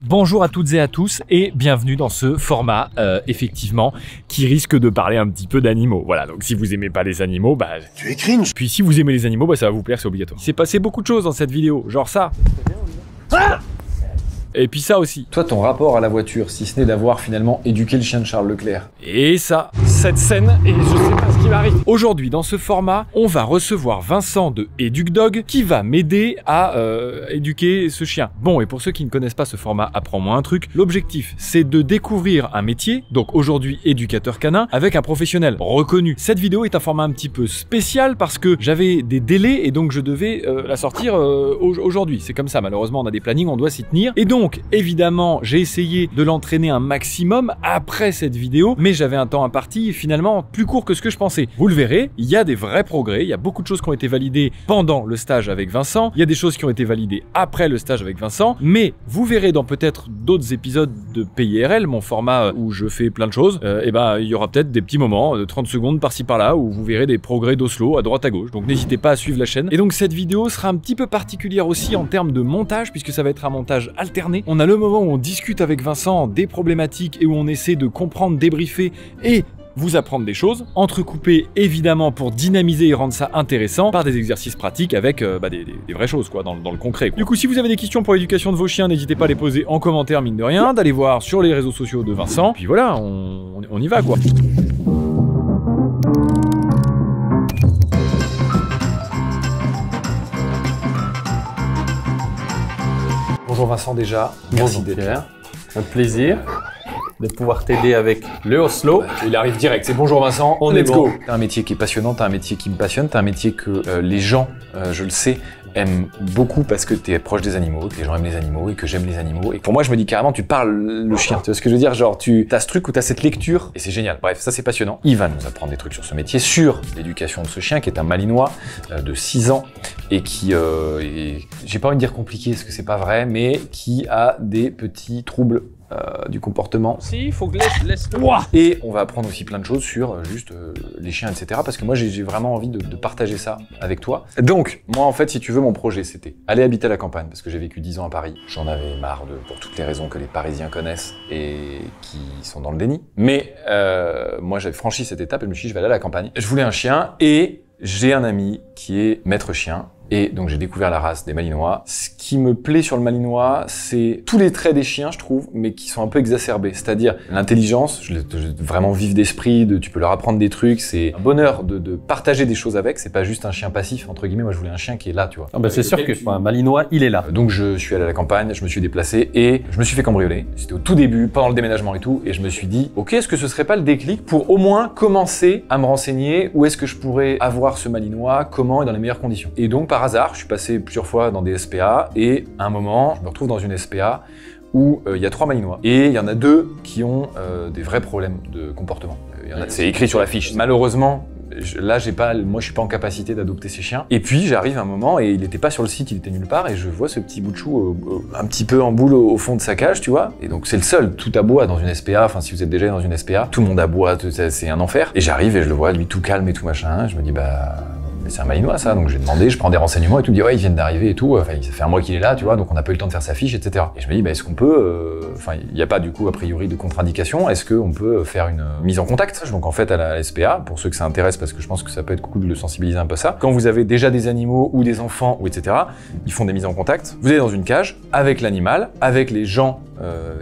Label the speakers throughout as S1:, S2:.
S1: Bonjour à toutes et à tous et bienvenue dans ce format, effectivement, qui risque de parler un petit peu d'animaux. Voilà, donc si vous aimez pas les animaux, bah...
S2: Tu es cringe.
S1: Puis si vous aimez les animaux, bah ça va vous plaire, c'est obligatoire. Il s'est passé beaucoup de choses dans cette vidéo, genre ça. Et puis ça aussi.
S3: Toi, ton rapport à la voiture, si ce n'est d'avoir finalement éduqué le chien de Charles Leclerc.
S1: Et ça, cette scène, et je sais pas ce qui m'arrive. Aujourd'hui, dans ce format, on va recevoir Vincent de EducDog qui va m'aider à éduquer ce chien. Bon, et pour ceux qui ne connaissent pas ce format, apprends-moi un truc. L'objectif, c'est de découvrir un métier, donc aujourd'hui éducateur canin, avec un professionnel reconnu. Cette vidéo est un format un petit peu spécial parce que j'avais des délais et donc je devais la sortir aujourd'hui. C'est comme ça, malheureusement, on a des plannings, on doit s'y tenir. Et donc, évidemment, j'ai essayé de l'entraîner un maximum après cette vidéo, mais j'avais un temps imparti finalement plus court que ce que je pensais. Vous le verrez, il y a des vrais progrès, il y a beaucoup de choses qui ont été validées pendant le stage avec Vincent, il y a des choses qui ont été validées après le stage avec Vincent, mais vous verrez dans peut-être d'autres épisodes de PIRL, mon format où je fais plein de choses, et ben il y aura peut-être des petits moments de 30 secondes par-ci par-là où vous verrez des progrès d'Oslo à droite à gauche, donc n'hésitez pas à suivre la chaîne. Et donc cette vidéo sera un petit peu particulière aussi en termes de montage, puisque ça va être un montage alterné. On a le moment où on discute avec Vincent des problématiques et où on essaie de comprendre, débriefer et vous apprendre des choses, entrecoupées évidemment pour dynamiser et rendre ça intéressant par des exercices pratiques avec des vraies choses quoi, dans le concret. Du coup, si vous avez des questions pour l'éducation de vos chiens, n'hésitez pas à les poser en commentaire, mine de rien, d'aller voir sur les réseaux sociaux de Vincent. Puis voilà, on y va quoi.
S3: Bonjour Vincent déjà.
S4: Bonjour Pierre. Un plaisir de pouvoir t'aider avec le Oslo.
S3: Il arrive direct, c'est bonjour Vincent,
S4: On
S3: let's
S4: est
S3: go.
S4: bon.
S3: T'as un métier qui est passionnant, t'as un métier qui me passionne, t'as un métier que les gens, je le sais, aiment beaucoup parce que t'es proche des animaux, que les gens aiment les animaux et que j'aime les animaux. Et pour moi, je me dis carrément, tu parles le chien. Tu vois ce que je veux dire? Genre, t'as ce truc où t'as cette lecture et c'est génial. Bref, ça c'est passionnant. Il va nous apprendre des trucs sur ce métier, sur l'éducation de ce chien qui est un malinois de 6 ans et qui, j'ai pas envie de dire compliqué parce que c'est pas vrai, mais qui a des petits troubles du comportement.
S4: Si, il faut que laisse-le.
S3: Et on va apprendre aussi plein de choses sur juste les chiens, etc. Parce que moi, j'ai vraiment envie de partager ça avec toi. Donc, moi, en fait, si tu veux, mon projet, c'était aller habiter à la campagne, parce que j'ai vécu 10 ans à Paris. J'en avais marre pour toutes les raisons que les Parisiens connaissent et qui sont dans le déni. Mais moi, j'avais franchi cette étape et je me suis dit, je vais aller à la campagne. Je voulais un chien et j'ai un ami qui est maître chien. Et donc j'ai découvert la race des malinois. Ce qui me plaît sur le malinois, c'est tous les traits des chiens, je trouve, mais qui sont un peu exacerbés. C'est-à-dire l'intelligence, vraiment vif d'esprit, tu peux leur apprendre des trucs, c'est un bonheur de partager des choses avec, c'est pas juste un chien passif, entre guillemets. Moi je voulais un chien qui est là, tu vois.
S4: Ah bah c'est sûr que un malinois, il est là.
S3: Donc je suis allé à la campagne, je me suis déplacé et je me suis fait cambrioler. C'était au tout début, pendant le déménagement et tout, et je me suis dit, ok, est-ce que ce serait pas le déclic pour au moins commencer à me renseigner où est-ce que je pourrais avoir ce malinois, comment et dans les meilleures conditions. Et donc par hasard, je suis passé plusieurs fois dans des SPA et à un moment, je me retrouve dans une SPA où il y a 3 malinois et il y en a 2 qui ont des vrais problèmes de comportement. C'est écrit sur la fiche. Malheureusement, là, moi, je suis pas en capacité d'adopter ces chiens. Et puis, j'arrive à un moment et il était pas sur le site, il était nulle part et je vois ce petit bout de chou un petit peu en boule au fond de sa cage, tu vois. Et donc, c'est le seul. Tout aboie dans une SPA. Enfin, si vous êtes déjà dans une SPA, tout le monde aboie, c'est un enfer. Et j'arrive et je le vois, lui, tout calme et tout machin. Je me dis, mais c'est un malinois ça, donc j'ai demandé, je prends des renseignements et tout, me dit ouais ils viennent d'arriver et tout, enfin ça fait un mois qu'il est là, tu vois, donc on n'a pas eu le temps de faire sa fiche, etc. Et je me dis est-ce qu'on peut, il n'y a pas du coup a priori de contre-indication, est-ce qu'on peut faire une mise en contact? Donc en fait à la SPA, pour ceux que ça intéresse, parce que je pense que ça peut être cool de le sensibiliser un peu ça, quand vous avez déjà des animaux ou des enfants ou etc, ils font des mises en contact, vous êtes dans une cage avec l'animal, avec les gens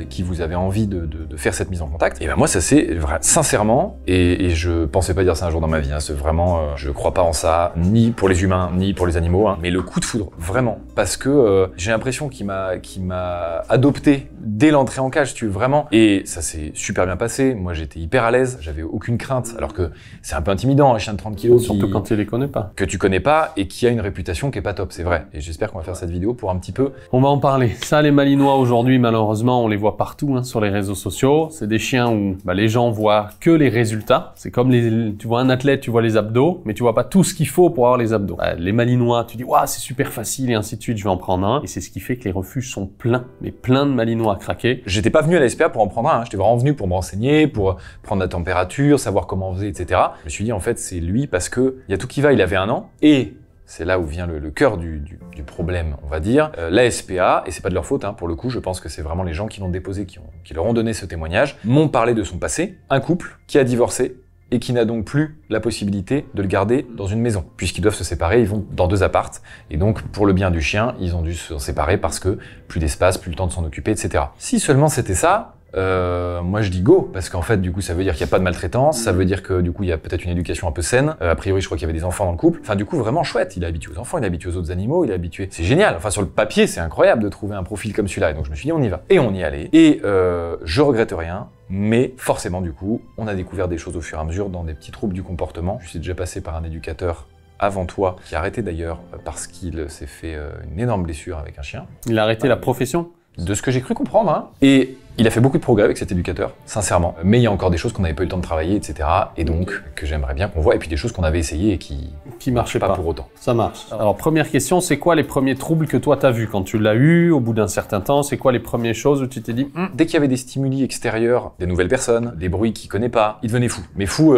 S3: qui vous avez envie de faire cette mise en contact. Et ben moi ça c'est sincèrement, et je pensais pas dire ça un jour dans ma vie, hein, c'est vraiment, je crois pas en ça, ni pour les humains, ni pour les animaux, hein, mais le coup de foudre, vraiment, parce que j'ai l'impression qu'il m'a adopté dès l'entrée en cage, si tu veux, vraiment, et ça s'est super bien passé, moi j'étais hyper à l'aise, j'avais aucune crainte, alors que c'est un peu intimidant, un chien de 30 kilos
S4: Surtout quand tu les connais pas.
S3: Que tu connais pas et qui a une réputation qui est pas top, c'est vrai, et j'espère qu'on va faire cette vidéo pour un petit peu...
S4: On va en parler. Ça, les malinois aujourd'hui, malheureusement, on les voit partout hein, sur les réseaux sociaux. C'est des chiens où les gens voient que les résultats. C'est comme tu vois un athlète, tu vois les abdos, mais tu vois pas tout ce qu'il faut pour avoir les abdos. Les malinois, tu dis waouh, c'est super facile et ainsi de suite, je vais en prendre un. Et c'est ce qui fait que les refuges sont pleins, mais plein de malinois à craquer.
S3: J'étais pas venu à la SPA pour en prendre un, hein. J'étais vraiment venu pour me renseigner, pour prendre la température, savoir comment on faisait, etc. Je me suis dit en fait c'est lui parce que il y a tout qui va, il avait 1 an et c'est là où vient le cœur du problème, on va dire. La SPA, et c'est pas de leur faute, hein, pour le coup, je pense que c'est vraiment les gens qui l'ont déposé, qui leur ont donné ce témoignage, m'ont parlé de son passé. Un couple qui a divorcé et qui n'a donc plus la possibilité de le garder dans une maison. Puisqu'ils doivent se séparer, ils vont dans 2 appartes. Et donc, pour le bien du chien, ils ont dû se séparer parce que plus d'espace, plus le temps de s'en occuper, etc. Si seulement c'était ça, moi je dis go, parce qu'en fait du coup ça veut dire qu'il n'y a pas de maltraitance, ça veut dire que du coup il y a peut-être une éducation un peu saine, a priori je crois qu'il y avait des enfants dans le couple, enfin du coup vraiment chouette, il est habitué aux enfants, il est habitué aux autres animaux, il est habitué, c'est génial, enfin sur le papier c'est incroyable de trouver un profil comme celui-là, et donc je me suis dit on y va, et on y allait, et je regrette rien, mais forcément du coup on a découvert des choses au fur et à mesure dans des petits troubles du comportement. Je suis déjà passé par un éducateur avant toi, qui a arrêté d'ailleurs parce qu'il s'est fait une énorme blessure avec un chien.
S4: Il a arrêté la profession?
S3: De ce que j'ai cru comprendre, hein. Et il a fait beaucoup de progrès avec cet éducateur, sincèrement. Mais il y a encore des choses qu'on n'avait pas eu le temps de travailler, etc. Et donc, que j'aimerais bien qu'on voit. Et puis des choses qu'on avait essayées et qui
S4: marchaient pas
S3: pour autant.
S4: Ça marche. Alors, première question, c'est quoi les premiers troubles que toi t'as vus quand tu l'as eu, au bout d'un certain temps? C'est quoi les premières choses où tu t'es dit
S3: Dès qu'il y avait des stimuli extérieurs, des nouvelles personnes, des bruits qu'il connaît pas, il devenait fou. Mais fou,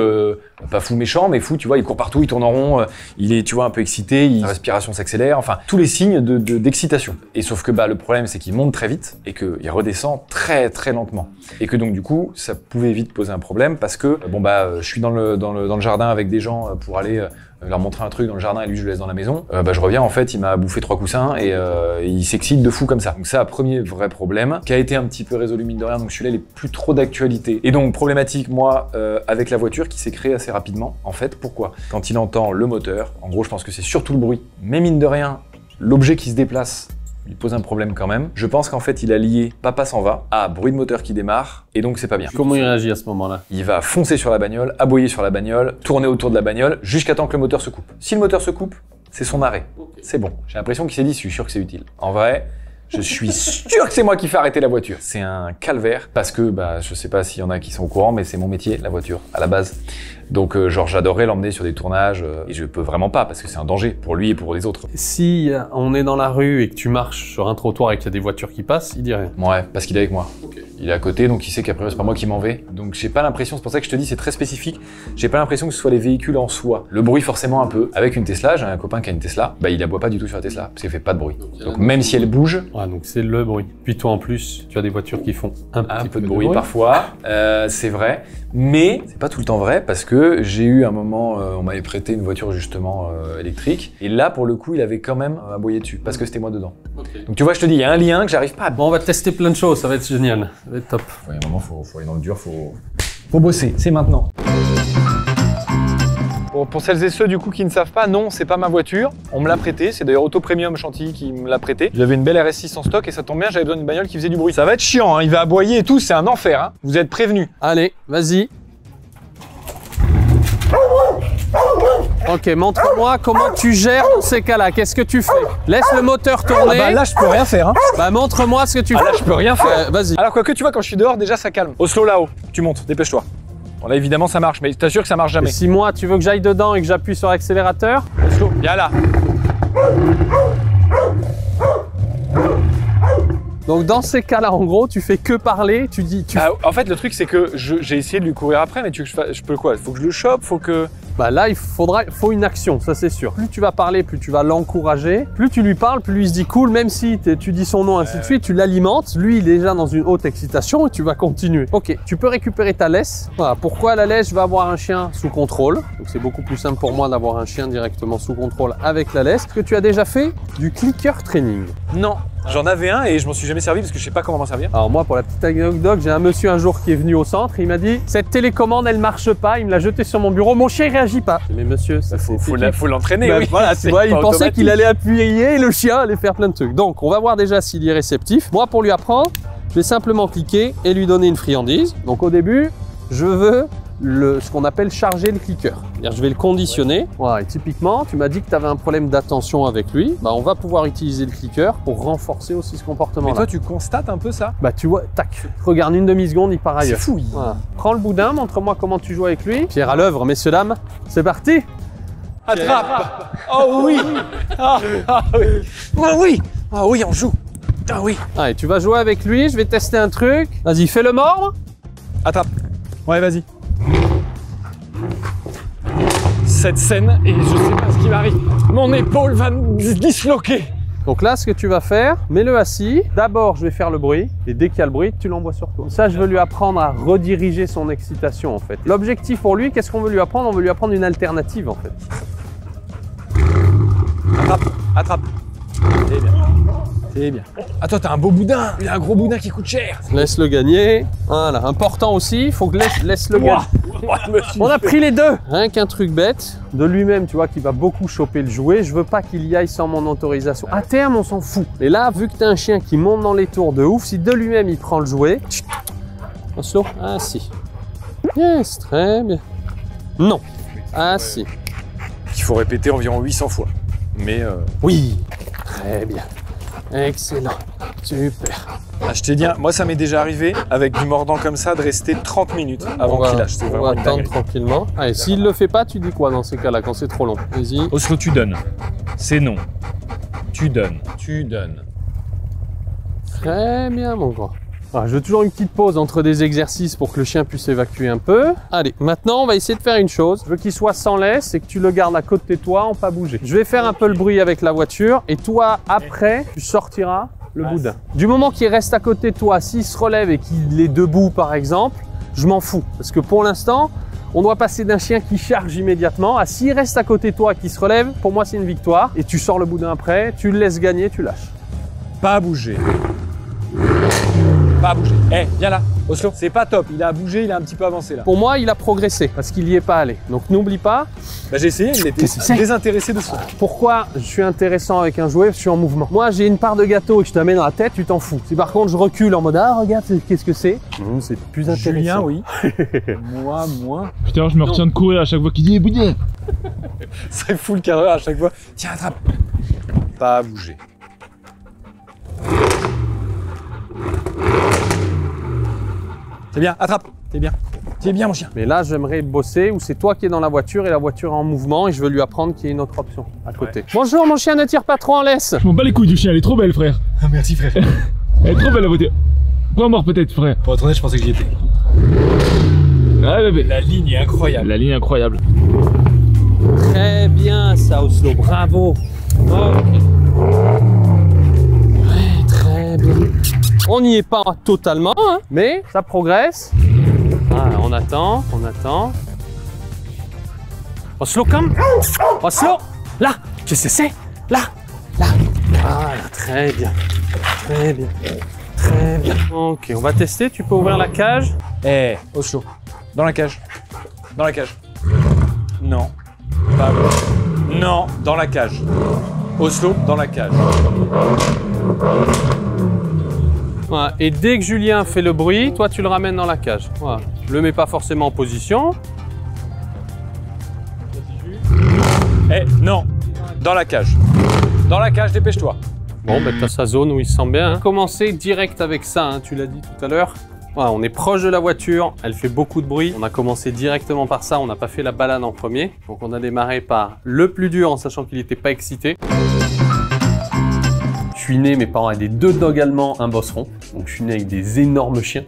S3: pas fou méchant, mais fou, tu vois, il court partout, il tourne en rond, il est, tu vois, un peu excité, sa respiration s'accélère, enfin, tous les signes d'excitation. Et sauf que, le problème, c'est qu'il monte très vite et qu'il redescend très, très lentement. Et que donc, du coup, ça pouvait vite poser un problème parce que, je suis dans le jardin avec des gens pour aller leur montrer un truc dans le jardin et lui je le laisse dans la maison, je reviens, en fait il m'a bouffé 3 coussins et il s'excite de fou comme ça. Donc ça, premier vrai problème qui a été un petit peu résolu mine de rien, donc celui-là il est plus trop d'actualité. Et donc problématique moi avec la voiture qui s'est créée assez rapidement. En fait pourquoi? Quand il entend le moteur, en gros je pense que c'est surtout le bruit, mais mine de rien l'objet qui se déplace il pose un problème quand même. Je pense qu'en fait, il a lié papa s'en va à bruit de moteur qui démarre, et donc c'est pas bien.
S4: Comment il réagit à ce moment-là?
S3: Il va foncer sur la bagnole, aboyer sur la bagnole, tourner autour de la bagnole, jusqu'à temps que le moteur se coupe. Si le moteur se coupe, c'est son arrêt. C'est bon. J'ai l'impression qu'il s'est dit, je suis sûr que c'est utile. En vrai, je suis sûr que c'est moi qui fais arrêter la voiture. C'est un calvaire, parce que, je sais pas s'il y en a qui sont au courant, mais c'est mon métier, la voiture, à la base. Donc j'adorerais l'emmener sur des tournages et je peux vraiment pas parce que c'est un danger pour lui et pour les autres.
S4: Si on est dans la rue et que tu marches sur un trottoir et qu'il y a des voitures qui passent, il dit rien.
S3: Ouais, parce qu'il est avec moi.
S4: Okay.
S3: Il est à côté, donc il sait qu'après c'est pas moi qui m'en vais. Donc j'ai pas l'impression, c'est pour ça que je te dis c'est très spécifique, j'ai pas l'impression que ce soit les véhicules en soi. Le bruit forcément un peu. Avec une Tesla, j'ai un copain qui a une Tesla, il aboie pas du tout sur la Tesla parce qu'elle fait pas de bruit. Donc même si elle bouge...
S4: Ouais, donc c'est le bruit. Puis toi en plus, tu as des voitures qui font un petit peu
S3: de bruit parfois, c'est vrai. Mais c'est pas tout le temps vrai parce que j'ai eu un moment, on m'avait prêté une voiture justement électrique et là pour le coup il avait quand même aboyé dessus parce que c'était moi dedans. Okay. Donc tu vois, je te dis, il y a un lien que j'arrive pas à...
S4: Bon, on va tester plein de choses, ça va être génial, ça va être top.
S3: Il y a un moment, faut aller dans le dur, faut bosser, c'est maintenant. Pour celles et ceux du coup qui ne savent pas, non, c'est pas ma voiture, on me l'a prêté, c'est d'ailleurs Auto Premium Chantilly qui me l'a prêté. J'avais une belle RS6 en stock et ça tombe bien, j'avais besoin d'une bagnole qui faisait du bruit. Ça va être chiant, hein, il va aboyer et tout, c'est un enfer, hein. Vous êtes prévenus.
S4: Allez, vas-y. Ok, montre-moi comment tu gères dans ces cas-là, qu'est-ce que tu fais? Laisse le moteur tourner.
S3: Là je peux rien faire, hein.
S4: Montre-moi ce que tu fais.
S3: Là je peux rien faire.
S4: Vas-y.
S3: Alors quoique tu vois, quand je suis dehors déjà ça calme. Oslo là-haut, tu montes, dépêche-toi. Bon là évidemment ça marche, mais je t'assure que ça marche jamais.
S4: Et si moi tu veux que j'aille dedans et que j'appuie sur l'accélérateur?
S3: Oslo, viens là.
S4: Donc dans ces cas-là, en gros, tu fais que parler, tu dis...
S3: En fait, le truc, c'est que j'ai essayé de lui courir après, mais tu veux que je peux quoi? Faut que je le chope, faut que...
S4: Là, il faut une action, ça c'est sûr. Plus tu vas parler, plus tu vas l'encourager. Plus tu lui parles, plus lui il se dit cool, même si tu dis son nom, ainsi de suite, tu l'alimentes. Lui, il est déjà dans une haute excitation et tu vas continuer. Ok, tu peux récupérer ta laisse. Voilà, pourquoi la laisse? Je vais avoir un chien sous contrôle. Donc c'est beaucoup plus simple pour moi d'avoir un chien directement sous contrôle avec la laisse. Est-ce que tu as déjà fait du clicker training?
S3: Non. J'en avais un et je m'en suis jamais servi parce que je sais pas comment m'en servir.
S4: Alors moi, pour la petite anecdote, j'ai un monsieur un jour qui est venu au centre et il m'a dit « Cette télécommande, elle marche pas. » Il me l'a jeté sur mon bureau. Mon chien, il réagit pas. Mais monsieur, ça
S3: faut l'entraîner, oui.
S4: Voilà, tu vois, il pensait qu'il allait appuyer et le chien allait faire plein de trucs. Donc, on va voir déjà s'il est réceptif. Moi, pour lui apprendre, je vais simplement cliquer et lui donner une friandise. Donc, au début, je veux ce qu'on appelle charger le clicker. C'est-à-dire, je vais le conditionner. Voilà, et typiquement, tu m'as dit que tu avais un problème d'attention avec lui. On va pouvoir utiliser le clicker pour renforcer aussi ce comportement-là.
S3: Mais toi, tu constates un peu ça?
S4: Tu vois, tac, regarde une demi-seconde, il part ailleurs.
S3: C'est fou.
S4: Voilà. Prends le boudin, montre-moi comment tu joues avec lui. Pierre à l'œuvre, messieurs, dames. C'est parti.
S3: Attrape. Oh oui. Ah oui. Oh oui. Ah oui, on joue. Ah oui.
S4: Allez, tu vas jouer avec lui, je vais tester un truc. Vas-y, fais-le mordre.
S3: Attrape. Ouais, vas-y.
S1: cette scène et je sais pas ce qui m'arrive. Mon épaule va me disloquer.
S4: Donc là, ce que tu vas faire, mets-le assis. D'abord, je vais faire le bruit. Et dès qu'il y a le bruit, tu l'envoies sur toi. Ça, je veux lui apprendre à rediriger son excitation, en fait. L'objectif pour lui, qu'est-ce qu'on veut lui apprendre? On veut lui apprendre une alternative, en fait.
S1: Attrape, attrape. C'est bien. C'est bien. Ah, toi, t'as un beau boudin. Il a un gros boudin qui coûte cher.
S4: Laisse-le gagner. Voilà, important aussi, il faut que laisse-le gagner. On a pris les deux. Rien qu'un truc bête, de lui-même, tu vois, qui va beaucoup choper le jouet. Je veux pas qu'il y aille sans mon autorisation. À terme, on s'en fout. Et là, vu que t'as un chien qui monte dans les tours de ouf, si de lui-même il prend le jouet, Oslo, assis. Yes, très bien. Non, assis.
S1: Il faut répéter environ 800 fois. Mais
S4: Oui, très bien. Excellent, super.
S1: ah, je t'ai dit, moi ça m'est déjà arrivé avec du mordant comme ça de rester 30 minutes avant qu'il lâche. C'est
S4: On
S1: vraiment
S4: va
S1: une
S4: attendre
S1: dinguerie.
S4: tranquillement. Allez, s'il le fait pas, tu dis quoi dans ces cas-là quand c'est trop long? Vas-y.
S1: Oslo, tu donnes. C'est non. Tu donnes. Tu donnes.
S4: Très bien, mon grand. Alors, je veux toujours une petite pause entre des exercices pour que le chien puisse évacuer un peu. Allez, maintenant, on va essayer de faire une chose. Je veux qu'il soit sans laisse et que tu le gardes à côté de toi, en pas bouger. Je vais faire un peu le bruit avec la voiture et toi, après, tu sortiras le boudin. Du moment qu'il reste à côté de toi, s'il se relève et qu'il est debout, par exemple, je m'en fous. Parce que pour l'instant, on doit passer d'un chien qui charge immédiatement à s'il reste à côté de toi et qui se relève, pour moi, c'est une victoire. Et tu sors le boudin après, tu le laisses gagner, tu lâches.
S1: Pas bouger. Pas bouger. Eh, viens là, Oslo. C'est pas top. Il a bougé, il a un petit peu avancé là.
S4: Pour moi, il a progressé parce qu'il n'y est pas allé. Donc n'oublie pas,
S1: Bah, j'ai essayé, il était
S4: Qu'est-ce que c'est
S1: désintéressé de ça.
S4: pourquoi je suis intéressant avec un jouet, je suis en mouvement. Moi, j'ai une part de gâteau et que je te la mets dans la tête, tu t'en fous. Si par contre je recule en mode ah regarde, qu'est-ce que c'est? C'est plus intéressant.
S1: Julien, oui. Moi, moins.
S2: Putain, je me retiens de courir à chaque fois qu'il dit boudin.
S1: Ça fout le carreur à chaque fois. Tiens, attrape. Pas bouger. C'est bien, attrape. T'es bien. T'es bien, mon chien.
S4: Mais là, j'aimerais bosser où c'est toi qui es dans la voiture et la voiture est en mouvement et je veux lui apprendre qu'il y a une autre option à côté. Bonjour, mon chien ne tire pas trop en laisse.
S2: Je m'en bats les couilles du chien, elle est trop belle, frère.
S1: Ah, merci, frère.
S2: Elle est trop belle la voiture. Point mort peut-être, frère.
S1: Pour être honnête, je pensais que j'y étais.
S2: Ah, bébé.
S1: La ligne est incroyable.
S2: La ligne est incroyable.
S4: Très bien, ça, Oslo, bravo. Ok. Ouais, très bien. On n'y est pas totalement, hein, mais ça progresse. Ah, on attend, on attend. Oslo, comme. Oslo, là, qu'est-ce que c'est? Là, là. Voilà, très bien. Très bien. Très bien. Ok, on va tester. Tu peux ouvrir la cage.
S1: Eh, Oslo. Dans la cage. Dans la cage. Non. Pas bon. Non, dans la cage. Oslo, dans la cage.
S4: Voilà. Et dès que Julien fait le bruit, toi tu le ramènes dans la cage. Voilà. Le mets pas forcément en position.
S1: Eh, non. Dans la cage. Dans la cage, dépêche-toi.
S4: Bon, ben t'as sa zone où il se sent bien. Hein. Commencer direct avec ça, hein, tu l'as dit tout à l'heure. Voilà, on est proche de la voiture, elle fait beaucoup de bruit. On a commencé directement par ça, on n'a pas fait la balade en premier. Donc on a démarré par le plus dur en sachant qu'il n'était pas excité. Je suis né, mes parents avaient des 2 dogs allemands, un bosseron. Donc je suis né avec des énormes chiens.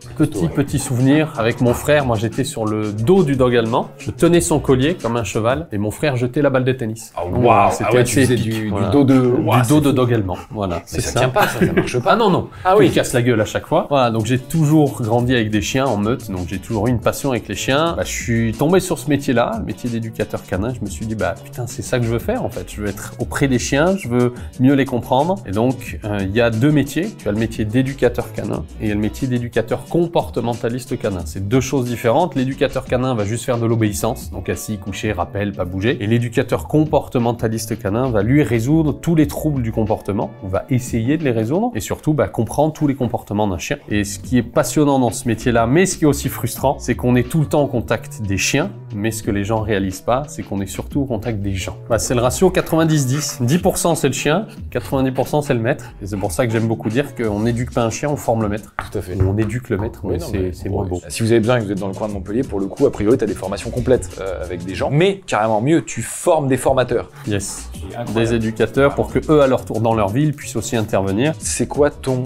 S4: Petit souvenir, avec mon frère, moi j'étais sur le dos du dog allemand. Je tenais son collier comme un cheval et mon frère jetait la balle de tennis.
S3: Ah,
S4: Donc,
S3: waouh,
S4: c'était
S3: ah ouais,
S4: assez
S3: tu faisais
S4: épique,
S3: du
S4: voilà.
S3: dos de...
S4: Du dos de dog allemand, voilà.
S3: Mais
S4: C'est
S3: ça tient pas, ça marche pas.
S4: Ah non, non.
S3: Ah
S4: Tu
S3: oui.
S4: lui casses la gueule à chaque fois. Voilà, donc j'ai toujours grandi avec des chiens en meute, donc j'ai toujours eu une passion avec les chiens. Bah, je suis tombé sur ce métier-là, le métier d'éducateur canin. Je me suis dit, bah putain, c'est ça que je veux faire en fait. Je veux être auprès des chiens, je veux mieux les comprendre. Et donc, il y a 2 métiers. Tu as le métier d'éducateur canin et il y a le métier d'éducateur comportementaliste canin. C'est 2 choses différentes. L'éducateur canin va juste faire de l'obéissance, donc assis, couché, rappel, pas bouger. Et l'éducateur comportementaliste canin va lui résoudre tous les troubles du comportement. On va essayer de les résoudre et surtout comprendre tous les comportements d'un chien. Et ce qui est passionnant dans ce métier-là, mais ce qui est aussi frustrant, c'est qu'on est tout le temps en contact des chiens, mais ce que les gens réalisent pas, c'est qu'on est surtout au contact des gens. C'est le ratio 90-10. 10% c'est le chien, 90% c'est le maître. Et c'est pour ça que j'aime beaucoup dire qu'on n'éduque pas un chien, on forme le maître.
S3: Tout à fait.
S4: On éduque le maître, mais c'est moins beau.
S3: Si vous avez besoin et que vous êtes dans le coin de Montpellier, pour le coup, a priori, tu as des formations complètes avec des gens. Mais carrément mieux, tu formes des formateurs.
S4: Yes. Des éducateurs pour que eux, à leur tour dans leur ville, puissent aussi intervenir.
S3: C'est quoi ton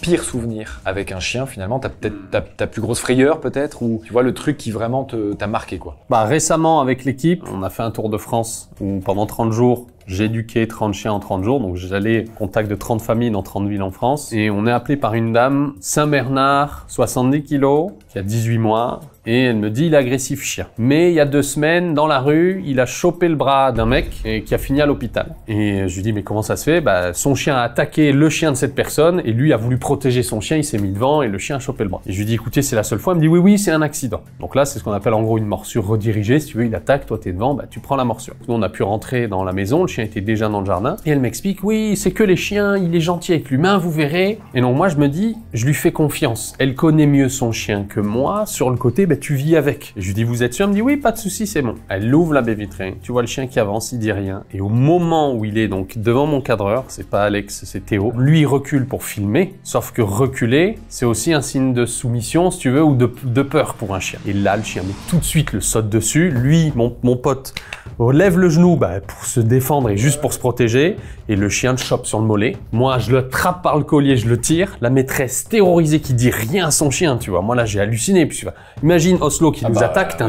S3: pire souvenir avec un chien finalement? T'as peut-être ta plus grosse frayeur peut-être, ou tu vois le truc qui vraiment t'a marqué quoi?
S4: Bah récemment avec l'équipe, on a fait un tour de France où pendant 30 jours, j'ai éduqué 30 chiens en 30 jours, donc j'allais au contact de 30 familles dans 30 villes en France. Et on est appelé par une dame, Saint-Bernard, 70 kilos, qui a 18 mois. Et elle me dit, il est agressif chien. Mais il y a 2 semaines, dans la rue, il a chopé le bras d'un mec et qui a fini à l'hôpital. Et je lui dis, mais comment ça se fait? Bah, son chien a attaqué le chien de cette personne et lui a voulu protéger son chien, il s'est mis devant et le chien a chopé le bras. Et je lui dis, écoutez, c'est la seule fois. Elle me dit, oui, c'est un accident. Donc là, c'est ce qu'on appelle en gros une morsure redirigée. Si tu veux, il attaque, toi t'es devant, bah, tu prends la morsure. Nous, on a pu rentrer dans la maison, le chien était déjà dans le jardin. Et elle m'explique, oui, c'est que les chiens, il est gentil avec l'humain, vous verrez. Et donc moi, je me dis, je lui fais confiance. Elle connaît mieux son chien que moi. Sur le côté, bah, tu vis avec. Et je lui dis, vous êtes sûr? Elle me dit, oui, pas de souci, c'est bon. Elle ouvre la baie vitrée. Tu vois le chien qui avance, il dit rien. Et au moment où il est donc devant mon cadreur, c'est pas Alex, c'est Théo, lui il recule pour filmer. Sauf que reculer, c'est aussi un signe de soumission, si tu veux, ou de peur pour un chien. Et là, le chien, mais tout de suite, le saute dessus. Lui, mon pote, relève le genou bah, pour se défendre et juste pour se protéger. Et le chien le chope sur le mollet. Moi, je le attrape par le collier, je le tire. La maîtresse terrorisée qui dit rien à son chien, tu vois. Moi, là, j'ai halluciné. Puis, imagine Oslo qui nous attaque.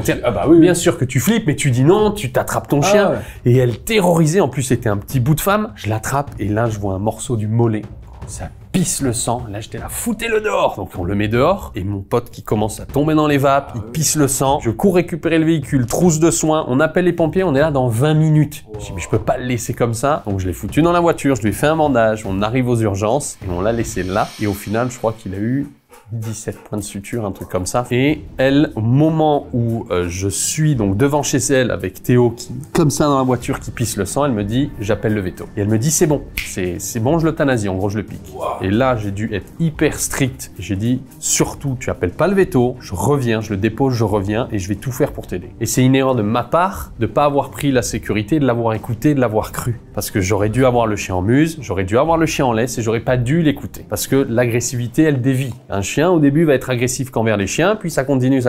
S3: Oui.
S4: Bien sûr que tu flippes, mais tu dis non, tu t'attrapes ton chien.
S3: Ouais.
S4: Et elle terrorisée. En plus, c'était un petit bout de femme. Je l'attrape et là, je vois un morceau du mollet. Ça pisse le sang. Là, j'étais là, foutez-le dehors. Donc, on le met dehors. Et mon pote qui commence à tomber dans les vapes, il pisse le sang. Je cours récupérer le véhicule, trousse de soins. On appelle les pompiers. On est là dans 20 minutes. Je dis, mais je peux pas le laisser comme ça. Donc, je l'ai foutu dans la voiture. Je lui ai fait un bandage. On arrive aux urgences et on l'a laissé là. Et au final, je crois qu'il a eu 17 points de suture, un truc comme ça. Et elle, au moment où je suis donc devant chez elle avec Théo qui, comme ça dans la voiture, qui pisse le sang, elle me dit, j'appelle le veto. Et elle me dit, c'est bon, je l'euthanasie, en gros, je le pique. Wow. Et là, j'ai dû être hyper strict. J'ai dit, surtout, tu appelles pas le veto, je reviens, je le dépose, je reviens et je vais tout faire pour t'aider. Et c'est une erreur de ma part de pas avoir pris la sécurité, de l'avoir écouté, de l'avoir cru. Parce que j'aurais dû avoir le chien en muse, j'aurais dû avoir le chien en laisse et j'aurais pas dû l'écouter. Parce que l'agressivité, elle dévie. Un chien, au début, va être agressif qu'envers les chiens, puis ça continue,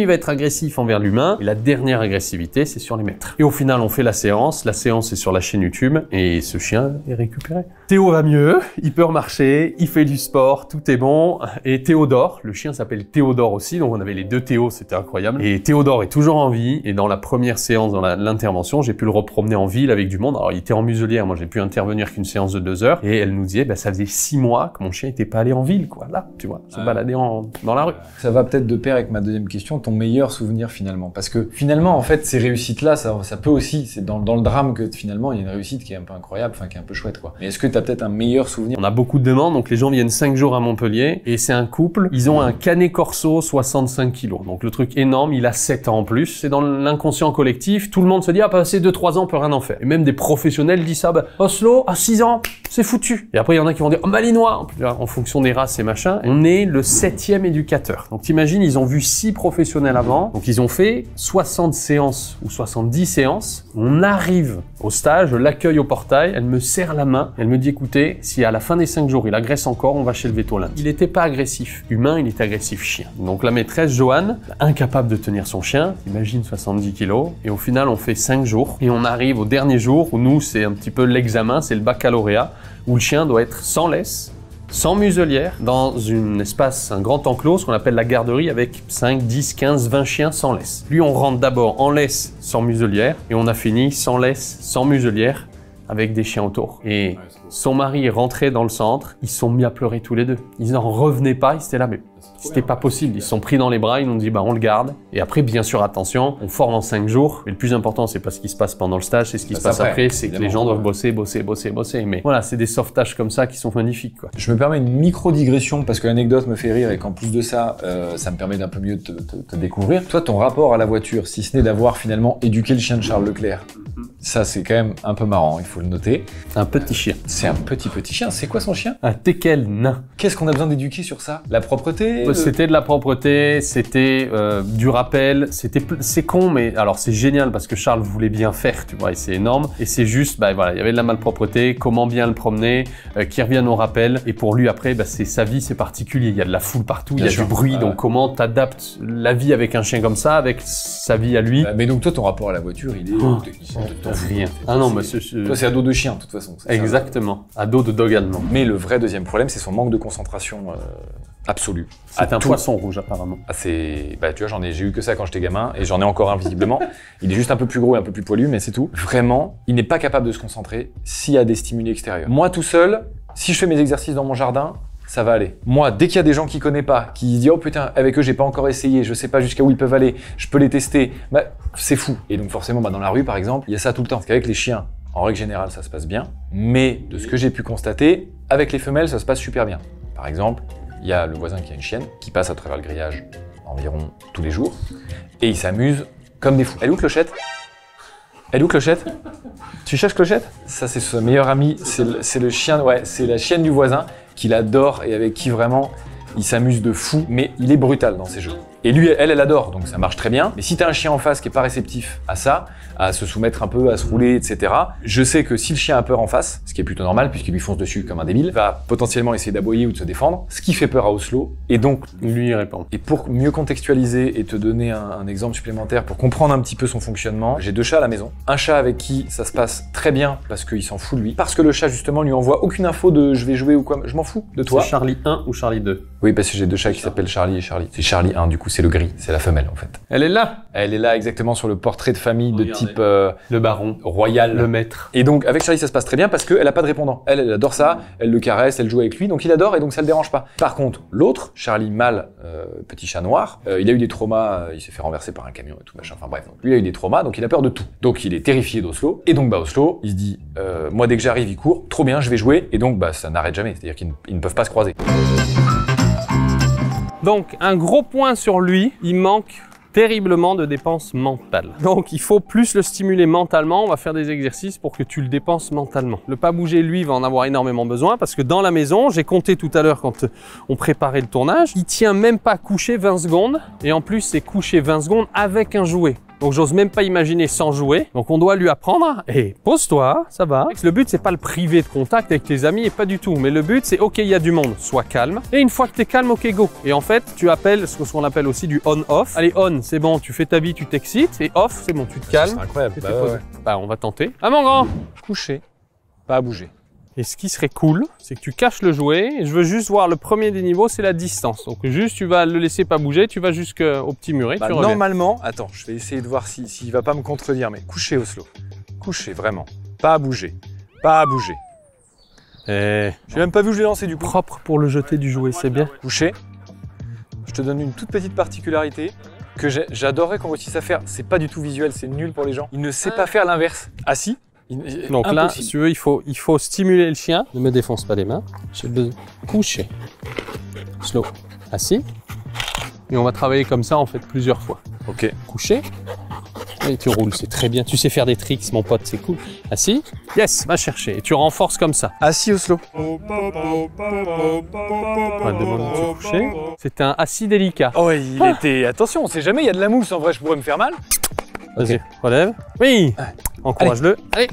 S4: il va être agressif envers l'humain, et la dernière agressivité, c'est sur les maîtres. Et au final, on fait la séance est sur la chaîne YouTube, et ce chien est récupéré. Théo va mieux, il peut remarcher, il fait du sport, tout est bon, et Théodore, le chien s'appelle Théodore aussi, donc on avait les 2 Théo, c'était incroyable, et Théodore est toujours en vie, et dans la première séance, dans l'intervention, j'ai pu le repromener en ville avec du monde, alors il était en muselière, moi j'ai pu intervenir qu'une séance de 2 heures, et elle nous disait, bah, ça faisait 6 mois que mon chien était pas allé en ville, quoi, là, tu vois, se balader dans la rue.
S3: Ça va peut-être de pair avec ma deuxième question, ton meilleur souvenir finalement. Parce que finalement, en fait, ces réussites-là, ça peut aussi, c'est dans le drame que finalement, il y a une réussite qui est un peu incroyable, enfin qui est un peu chouette quoi. Mais est-ce que tu as peut-être un meilleur souvenir?
S4: On a beaucoup de demandes, donc les gens viennent 5 jours à Montpellier, et c'est un couple, ils ont un Canet Corso 65 kilos. Donc le truc énorme, il a 7 ans en plus. C'est dans l'inconscient collectif, tout le monde se dit, ah, passer 2-3 ans, on peut rien en faire. Et même des professionnels disent ça, bah, Oslo, à 6 ans, c'est foutu. Et après, il y en a qui vont dire, oh, malinois, en fonction des races et machin. On est le 7e éducateur. Donc t'imagines, ils ont vu 6 professionnels avant, donc ils ont fait 60 séances ou 70 séances. On arrive au stage, je l'accueille au portail, elle me serre la main, elle me dit, écoutez, si à la fin des 5 jours il agresse encore, on va chez le veto lundi. Il n'était pas agressif humain, il était agressif chien. Donc la maîtresse, Joanne, incapable de tenir son chien, imagine 70 kilos, et au final on fait 5 jours, et on arrive au dernier jour où nous c'est un petit peu l'examen, c'est le baccalauréat, où le chien doit être sans laisse, sans muselière, dans un grand enclos, ce qu'on appelle la garderie, avec 5, 10, 15, 20 chiens sans laisse. Lui, on rentre d'abord en laisse, sans muselière, et on a fini sans laisse, sans muselière, avec des chiens autour. Et son mari est rentré dans le centre, ils se sont mis à pleurer tous les deux. Ils n'en revenaient pas, ils étaient là, mais c'était pas possible. Ils se sont pris dans les bras, ils nous ont dit, bah, on le garde. Et après, bien sûr, attention, on forme en 5 jours. Mais le plus important, c'est pas ce qui se passe pendant le stage, c'est ce qui se passe après, c'est que les gens doivent bosser. Mais voilà, c'est des sauvetages comme ça qui sont magnifiques, quoi.
S3: Je me permets une micro-digression parce que l'anecdote me fait rire et qu'en plus de ça, ça me permet d'un peu mieux te découvrir. Toi, ton rapport à la voiture, si ce n'est d'avoir finalement éduqué le chien de Charles Leclerc, ça, c'est quand même un peu marrant, il faut le noter.
S4: Un petit chien.
S3: C'est un petit chien. C'est quoi son chien?
S4: Un teckel nain.
S3: Qu'est-ce qu'on a besoin d'éduquer sur ça? La propreté?
S4: C'était de la propreté, c'était du rappel, c'est con, mais alors c'est génial parce que Charles voulait bien faire, tu vois, et c'est énorme. Et c'est juste, bah voilà, il y avait de la malpropreté, comment bien le promener, qui revienne au rappel. Et pour lui, après, bah, c'est sa vie, c'est particulier. Il y a de la foule partout, il y a du bruit, donc comment t'adaptes la vie avec un chien comme ça, avec sa vie à lui.
S3: Mais donc toi, ton rapport à la voiture, il est t'en fous.
S4: Rien. Ah non, mais
S3: Toi, c'est ado de chien, de toute façon. c'est ça.
S4: exactement. Ado de dog allemand.
S3: Mais le vrai deuxième problème, c'est son manque de concentration absolue.
S4: C'est un poisson rouge apparemment.
S3: Ah, bah, tu vois, j'ai eu que ça quand j'étais gamin et j'en ai encore un visiblement. Il est juste un peu plus gros et un peu plus poilu, mais c'est tout. Vraiment, il n'est pas capable de se concentrer s'il y a des stimuli extérieurs. Moi, tout seul, si je fais mes exercices dans mon jardin, ça va aller. Moi, dès qu'il y a des gens qui connaissent pas, qui se disent « Oh putain, avec eux, j'ai pas encore essayé, je sais pas jusqu'à où ils peuvent aller, je peux les tester. » Bah, c'est fou. Et donc forcément, bah, dans la rue, par exemple, il y a ça tout le temps. Parce qu'avec les chiens, en règle générale, ça se passe bien. Mais de ce que j'ai pu constater, avec les femelles, ça se passe super bien. Par exemple, il y a le voisin qui a une chienne qui passe à travers le grillage environ tous les jours et il s'amuse comme des fous. Elle est où Clochette? Elle est où Clochette? Tu cherches Clochette? Ça, c'est son meilleur ami, c'est le chien, ouais, c'est la chienne du voisin qu'il adore et avec qui vraiment il s'amuse de fou, mais il est brutal dans ses jeux. Et lui, elle adore, donc ça marche très bien. Mais si t'as un chien en face qui est pas réceptif à ça, à se soumettre un peu, à se rouler, etc., je sais que si le chien a peur en face, ce qui est plutôt normal puisqu'il lui fonce dessus comme un débile, il va potentiellement essayer d'aboyer ou de se défendre, ce qui fait peur à Oslo. Et donc,
S4: lui, il répond.
S3: Et pour mieux contextualiser et te donner un exemple supplémentaire pour comprendre un petit peu son fonctionnement, j'ai 2 chats à la maison. Un chat avec qui ça se passe très bien parce qu'il s'en fout de lui. Parce que le chat, justement, lui envoie aucune info de je vais jouer ou quoi. Je m'en fous de toi.
S4: C'est Charlie 1 ou Charlie 2?
S3: Oui, parce que j'ai 2 chats qui s'appellent Charlie et Charlie. C'est Charlie 1, du coup, c'est le gris. C'est la femelle, en fait.
S4: Elle est là.
S3: Elle est là exactement sur le portrait de famille de type
S4: le baron,
S3: royal.
S4: le maître.
S3: Et donc, avec Charlie, ça se passe très bien parce qu'elle a pas de répondant. Elle adore ça, elle le caresse, elle joue avec lui, donc il adore et donc ça le dérange pas. Par contre, l'autre, Charlie mâle, petit chat noir, il a eu des traumas, il s'est fait renverser par un camion et tout machin, enfin bref. Donc, lui a eu des traumas, donc il a peur de tout. Donc il est terrifié d'Oslo. Et donc, bah, Oslo, il se dit, moi dès que j'arrive, il court, trop bien, je vais jouer. Et donc, bah, ça n'arrête jamais, c'est-à-dire qu'ils ne peuvent pas se croiser.
S4: Donc, un gros point sur lui, il manque terriblement de dépenses mentales. Donc, il faut plus le stimuler mentalement. On va faire des exercices pour que tu le dépenses mentalement. Le pas bouger, lui, va en avoir énormément besoin parce que dans la maison, j'ai compté tout à l'heure quand on préparait le tournage, il tient même pas couché 20 secondes et en plus, c'est couché 20 secondes avec un jouet. Donc j'ose même pas imaginer sans jouer. Donc on doit lui apprendre, hey, pose-toi, ça va. Le but c'est pas le priver de contact avec tes amis et pas du tout. Mais le but c'est ok, il y a du monde, sois calme. Et une fois que t'es calme, ok go. Et en fait, tu appelles ce qu'on appelle aussi du on-off. Allez, on, c'est bon, tu fais ta vie, tu t'excites. Et off, c'est bon, tu te calmes.
S3: C'est incroyable.
S4: Bah on va tenter. Ah mon grand,
S3: Couché, pas à bouger.
S4: Et ce qui serait cool, c'est que tu caches le jouet. Et je veux juste voir le premier des niveaux, c'est la distance. Donc juste, tu vas le laisser pas bouger, tu vas jusqu'au petit muret, tu reviens.
S3: Normalement, attends, je vais essayer de voir s'il va pas me contredire, mais couché Oslo. Couché, vraiment. Pas à bouger. Pas à bouger.
S4: Et
S3: J'ai même pas vu que je l'ai lancé du coup.
S4: propre pour le jeter du jouet, c'est bien.
S3: Couché. Je te donne une toute petite particularité que j'adorerais qu'on réussisse à faire. C'est pas du tout visuel, c'est nul pour les gens. Il ne sait pas faire l'inverse. Assis.
S4: Donc là, si tu veux, il faut stimuler le chien. Ne me défonce pas les mains. J'ai besoin. Couché. Slow. Assis. Et on va travailler comme ça en fait plusieurs fois.
S3: Ok.
S4: Couché. Et tu roules, c'est très bien. Tu sais faire des tricks, mon pote, c'est cool. Assis. Yes, va chercher. Et tu renforces comme ça.
S3: Assis Oslo.
S4: On va demander de se coucher. C'est un assis délicat.
S3: Oh, il était. Attention, on sait jamais, il y a de la mousse, en vrai, je pourrais me faire mal.
S4: Vas-y, relève. Oui. Encourage-le. Allez.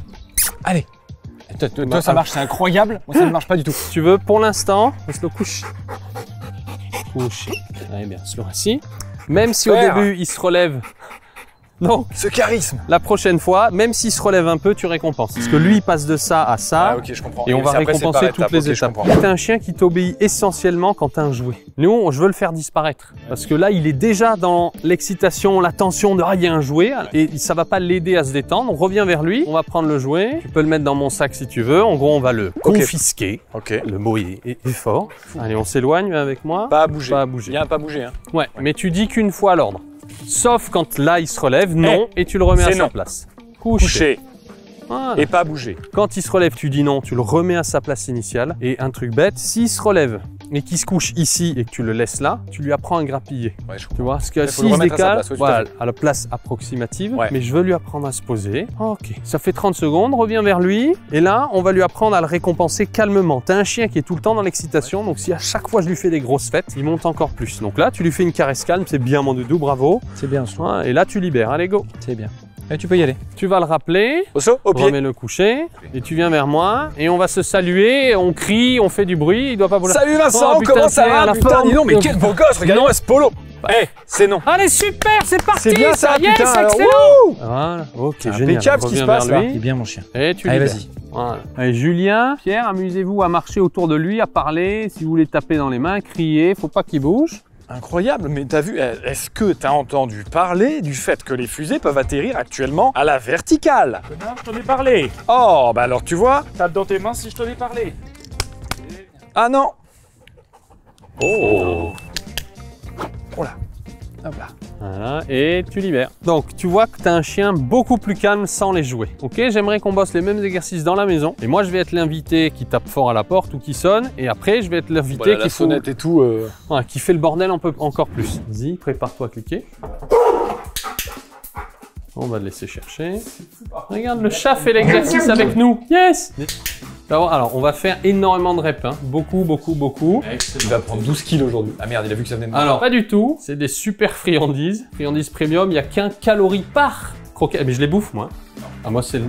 S3: Allez. Toi, ça marche, c'est incroyable. Moi, ça ne marche pas du tout.
S4: Tu veux, pour l'instant, Oslo couche. Couché. Allez bien, Oslo assis. Même si au début, il se relève. Donc,
S3: ce charisme.
S4: La prochaine fois, même s'il se relève un peu, tu récompenses. Parce que lui, il passe de ça à ça.
S3: Ah, ok, je comprends.
S4: Et on va récompenser toutes les étapes. T'as un chien qui t'obéit essentiellement quand t'as un jouet. Nous, je veux le faire disparaître. Parce que là, il est déjà dans l'excitation, la tension de « Ah, il y a un jouet ». Et ça va pas l'aider à se détendre. On revient vers lui, on va prendre le jouet. Tu peux le mettre dans mon sac si tu veux. En gros, on va le confisquer.
S3: Ok.
S4: Le mot est fort. Allez, on s'éloigne avec moi.
S3: Pas à bouger.
S4: Pas à bouger.
S3: Il y a un pas à bouger. Hein.
S4: Ouais, mais tu dis qu'une fois à l'ordre. Sauf quand là, il se relève, non, et tu le remets à sa place.
S3: Couché.
S4: Voilà.
S3: Et pas bouger.
S4: Quand il se relève, tu dis non, tu le remets à sa place initiale. Et un truc bête, s'il se relève et qu'il se couche ici et que tu le laisses là, tu lui apprends à grappiller.
S3: Ouais, je
S4: tu vois, parce que
S3: s'il
S4: se décale,
S3: voilà,
S4: à la place approximative,
S3: ouais.
S4: Mais je veux lui apprendre à se poser. Ok, ça fait 30 secondes, reviens vers lui. Et là, on va lui apprendre à le récompenser calmement. T'as un chien qui est tout le temps dans l'excitation, donc si à chaque fois je lui fais des grosses fêtes, il monte encore plus. Donc là, tu lui fais une caresse calme, c'est bien mon doudou, bravo.
S3: C'est bien.
S4: Et là, tu libères, allez go.
S3: C'est bien. Et tu peux y aller.
S4: Tu vas le rappeler,
S3: au pied.
S4: Remets le coucher, et tu viens vers moi, et on va se saluer, on crie, on fait du bruit, il doit pas vouloir...
S3: Salut Vincent,
S4: oh, putain,
S3: comment ça va?
S4: la
S3: Putain,
S4: forme.
S3: dis donc, mais quel beau gosse, regarde-moi ce polo. Eh, c'est non.
S5: Allez, super, c'est parti.
S3: C'est bien ça,
S5: yes,
S3: putain.
S5: excellent.
S3: Wouh.
S5: Voilà, ok, génial.
S3: Impeccable ce qui se
S5: Reviens
S3: passe
S5: vers
S3: là.
S5: lui.
S3: Il est bien mon chien.
S5: Et tu
S3: Allez,
S5: libères.
S3: vas-y.
S5: Voilà. Allez, Julien, Pierre, amusez-vous à marcher autour de lui, à parler. Si vous voulez taper dans les mains, crier, faut pas qu'il bouge.
S1: Incroyable, mais t'as vu, est-ce que t'as entendu parler du fait que les fusées peuvent atterrir actuellement à la verticale?
S2: Connard, je t'en ai parlé.
S1: Oh, bah alors tu vois.
S2: Tape dans tes mains si je t'en ai parlé.
S1: Ah non.
S5: Oh.
S1: Oh là. Hop là.
S5: Voilà, et tu libères. Donc, tu vois que tu as un chien beaucoup plus calme sans les jouets. Ok, j'aimerais qu'on bosse les mêmes exercices dans la maison. Et moi, je vais être l'invité qui tape fort à la porte ou qui sonne. Et après, je vais être l'invité
S1: Voilà, la
S5: qui,
S1: sonnette et tout.
S5: voilà, qui fait le bordel encore plus. Vas-y, prépare-toi à cliquer. On va le laisser chercher. Regarde, le chat fait l'exercice avec nous. Yes! Alors, on va faire énormément de reps. Hein. Beaucoup, beaucoup, beaucoup.
S3: Il va prendre 12 kills aujourd'hui. Ah merde, il a vu que ça venait de moi.
S5: Alors, pas du tout. C'est des super friandises. Friandises premium, il n'y a qu'un calorie par croquette. Mais je les bouffe, moi. Ah, moi, c'est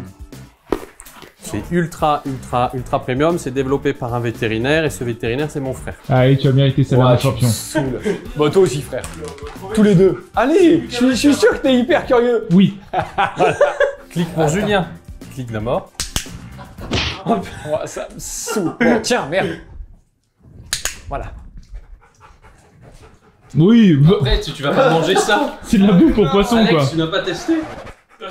S5: ultra, ultra, ultra premium. C'est développé par un vétérinaire. Et ce vétérinaire, c'est mon frère.
S2: Allez, tu as mérité ça,
S3: Ouais,
S2: la
S3: tu
S2: champion.
S3: me saoules. Bon, toi aussi, frère. Tous les deux. Allez, je suis sûr que t'es hyper curieux.
S2: Oui.
S5: Clique pour Julien. Clique la mort.
S3: Oh, ça me saoule. Bon, tiens, merde. Voilà.
S2: Oui,
S5: Après, tu vas pas manger ça.
S2: c'est de la bouffe pour poisson, quoi.
S5: Tu n'as pas testé.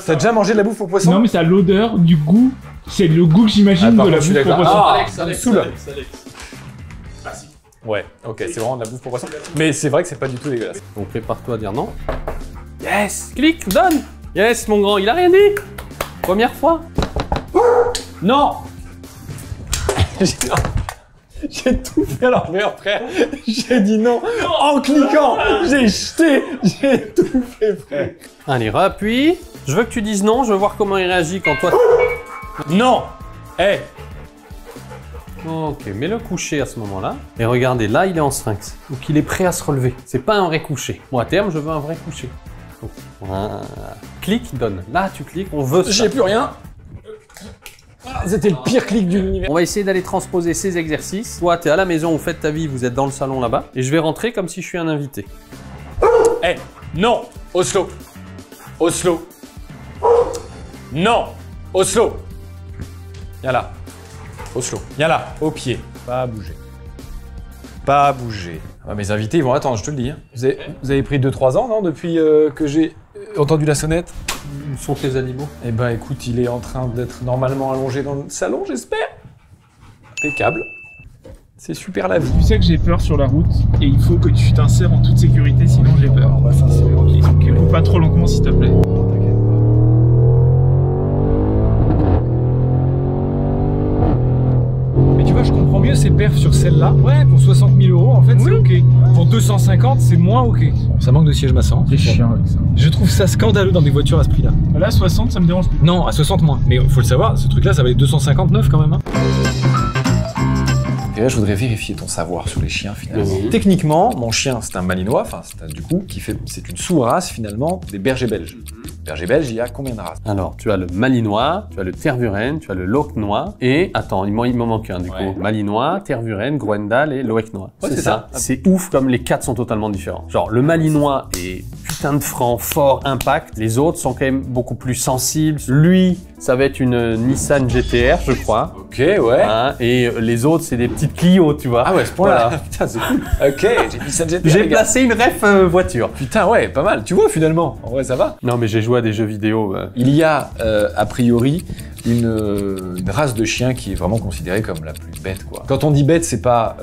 S3: T'as déjà mangé de la bouffe au poisson?
S2: Non, mais ça a l'odeur, du goût. C'est le goût que j'imagine
S3: par
S2: de la
S3: contre, je suis
S2: bouffe pour
S3: d'accord.
S2: poisson.
S3: Ah,
S5: Alex,
S3: ça me
S5: Alex,
S3: saoule.
S5: Alex, Alex.
S3: Ouais, ok, c'est vraiment de la bouffe pour poisson. Mais c'est vrai que c'est pas du tout dégueulasse.
S5: Donc, prépare-toi à dire non. Yes. Clique, donne. Yes, mon grand, il a rien dit. Première fois.
S3: Non. J'ai tout fait à l'envers, frère. J'ai dit non en cliquant. J'ai jeté. J'ai tout fait, frère.
S5: Allez, rappuie. Je veux que tu dises non. Je veux voir comment il réagit quand toi.
S3: Non. Eh.
S5: Ok, mets-le couché à ce moment-là. Et regardez, là, il est en sphinx. Donc, il est prêt à se relever. C'est pas un vrai couché. Moi, à terme, je veux un vrai couché. Donc, voilà. Clique, donne. Là, tu cliques, on veut ça.
S3: J'ai plus rien. C'était le pire clic de l'univers.
S5: On va essayer d'aller transposer ces exercices. Toi, t'es à la maison, vous faites ta vie, vous êtes dans le salon là-bas. Et je vais rentrer comme si je suis un invité.
S3: Eh. Non. Oslo. Oslo. Non. Oslo. Viens là. Oslo. Viens là. Au pied. Pas à bouger. Pas à bouger. Ah, mes invités, ils vont attendre, je te le dis. Hein. Vous avez pris 2-3 ans, non, depuis que j'ai entendu la sonnette?
S5: Où sont tes animaux?
S3: Eh ben, écoute, il est en train d'être normalement allongé dans le salon, j'espère. Impeccable. C'est super la vie.
S2: Tu sais que j'ai peur sur la route et il faut que tu t'insères en toute sécurité, sinon j'ai peur.
S3: On va s'insérer, ok.
S2: Donc roule pas trop lentement s'il te plaît.
S1: Mais tu vois, je comprends mieux ces perfs sur celle-là. Ouais, pour 60 000 euros, en fait, c'est ok. Pour 250, c'est moins ok. Bon, ça manque de siège massant.
S2: C'est chiant avec ça.
S1: Je trouve ça scandaleux dans des voitures à ce prix-là.
S2: Là, 60, ça me dérange plus.
S1: Non, à 60 moins. Mais faut le savoir, ce truc-là, ça valait 259 quand même. Hein.
S3: Et là, je voudrais vérifier ton savoir sur les chiens, finalement. Techniquement, mon chien, c'est un malinois, enfin, c'est une sous-race, finalement, des bergers belges. Berger belge, il y a combien de races?
S5: Alors, tu as le malinois, tu as le tervuren, tu as le lauquenois et... Attends, il m'en manque un du
S3: Ouais.
S5: coup. Malinois, tervuren, groendal et lauquenois.
S3: Ouais, c'est ça.
S5: C'est ouf comme les quatre sont totalement différents. Genre, le malinois est putain de franc, fort, impact. Les autres sont quand même beaucoup plus sensibles. Lui, ça va être une Nissan GTR, je crois.
S3: Ok, ouais.
S5: Hein, et les autres, c'est des petites Clio, tu vois.
S3: Ah ouais, à ce point-là.
S5: Voilà.
S3: Putain, c'est cool. Ok, j'ai mis ça de GTR,
S5: J'ai
S3: les gars.
S5: placé une ref voiture.
S3: Putain, ouais, pas mal. Tu vois, finalement. En vrai, ça va.
S5: Non, mais j'ai joué à des jeux vidéo.
S3: Il y a, a priori, une race de chiens qui est vraiment considérée comme la plus bête, quoi. Quand on dit bête, c'est pas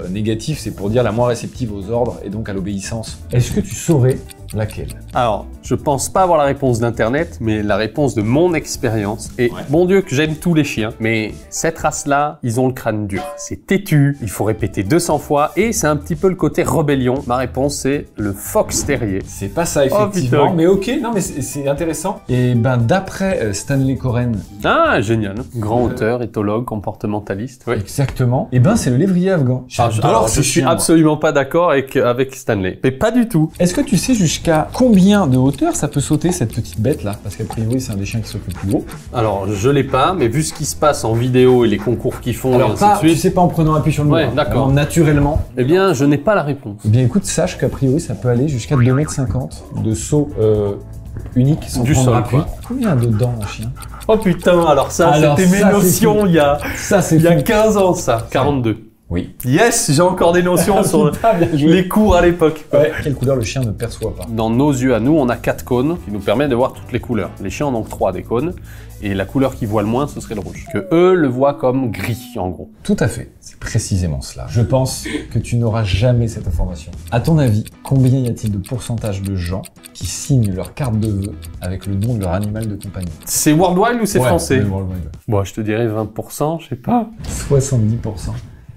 S3: négatif, c'est pour dire la moins réceptive aux ordres et donc à l'obéissance. Est-ce que tu saurais laquelle?
S5: Alors, je pense pas avoir la réponse d'internet, mais la réponse de mon expérience. Et bon Dieu que j'aime tous les chiens, mais cette race-là, ils ont le crâne dur. C'est têtu, il faut répéter 200 fois, et c'est un petit peu le côté rébellion. Ma réponse, c'est le fox terrier.
S3: C'est pas ça, effectivement.
S5: putain.
S3: Mais ok, non, mais c'est intéressant. Et ben, d'après Stanley Coren,
S5: Ah, génial. Grand auteur, éthologue, comportementaliste. Oui.
S3: exactement, et ben, c'est le lévrier afghan.
S5: Alors, je suis absolument pas d'accord avec Stanley. Mais pas du tout.
S3: Est-ce que tu sais jusqu'à jusqu'à combien de hauteur ça peut sauter cette petite bête là? Parce qu'a priori c'est un des chiens qui saute le plus gros.
S5: Alors, je l'ai pas, mais vu ce qui se passe en vidéo et les concours qu'ils font, et
S3: Alors
S5: ainsi
S3: pas,
S5: de suite,
S3: tu sais pas en prenant appui sur le mur,
S5: Ouais,
S3: hein,
S5: d'accord.
S3: vraiment naturellement.
S5: eh bien, je n'ai pas la réponse.
S3: Eh bien écoute, sache qu'a priori ça peut aller jusqu'à 2,50 m de saut unique sans
S5: Du
S3: prendre
S5: sol,
S3: appui.
S5: quoi.
S3: Combien de dents un chien?
S5: Oh putain, alors ça,
S3: Alors
S5: c'était mes
S3: ça, c'est
S5: notions
S3: fou.
S5: il y a
S3: Ça c'est fou.
S5: 15 ans, ça. 42.
S3: Oui.
S5: Yes, j'ai encore des notions sur
S3: Putain, bien joué.
S5: les cours à l'époque.
S3: Ouais, quelle couleur le chien ne perçoit pas?
S5: Dans nos yeux à nous, on a 4 cônes qui nous permettent de voir toutes les couleurs. Les chiens en ont 3 des cônes, et la couleur qu'ils voient le moins, ce serait le rouge. Que eux le voient comme gris, en gros.
S3: Tout à fait, c'est précisément cela. Je pense que tu n'auras jamais cette information. À ton avis, combien y a-t-il de pourcentage de gens qui signent leur carte de vœux avec le nom de leur animal de compagnie?
S5: C'est worldwide ou c'est
S3: Ouais,
S5: français?
S3: le worldwide.
S5: Bon, je te dirais 20%, je sais pas.
S3: 70%.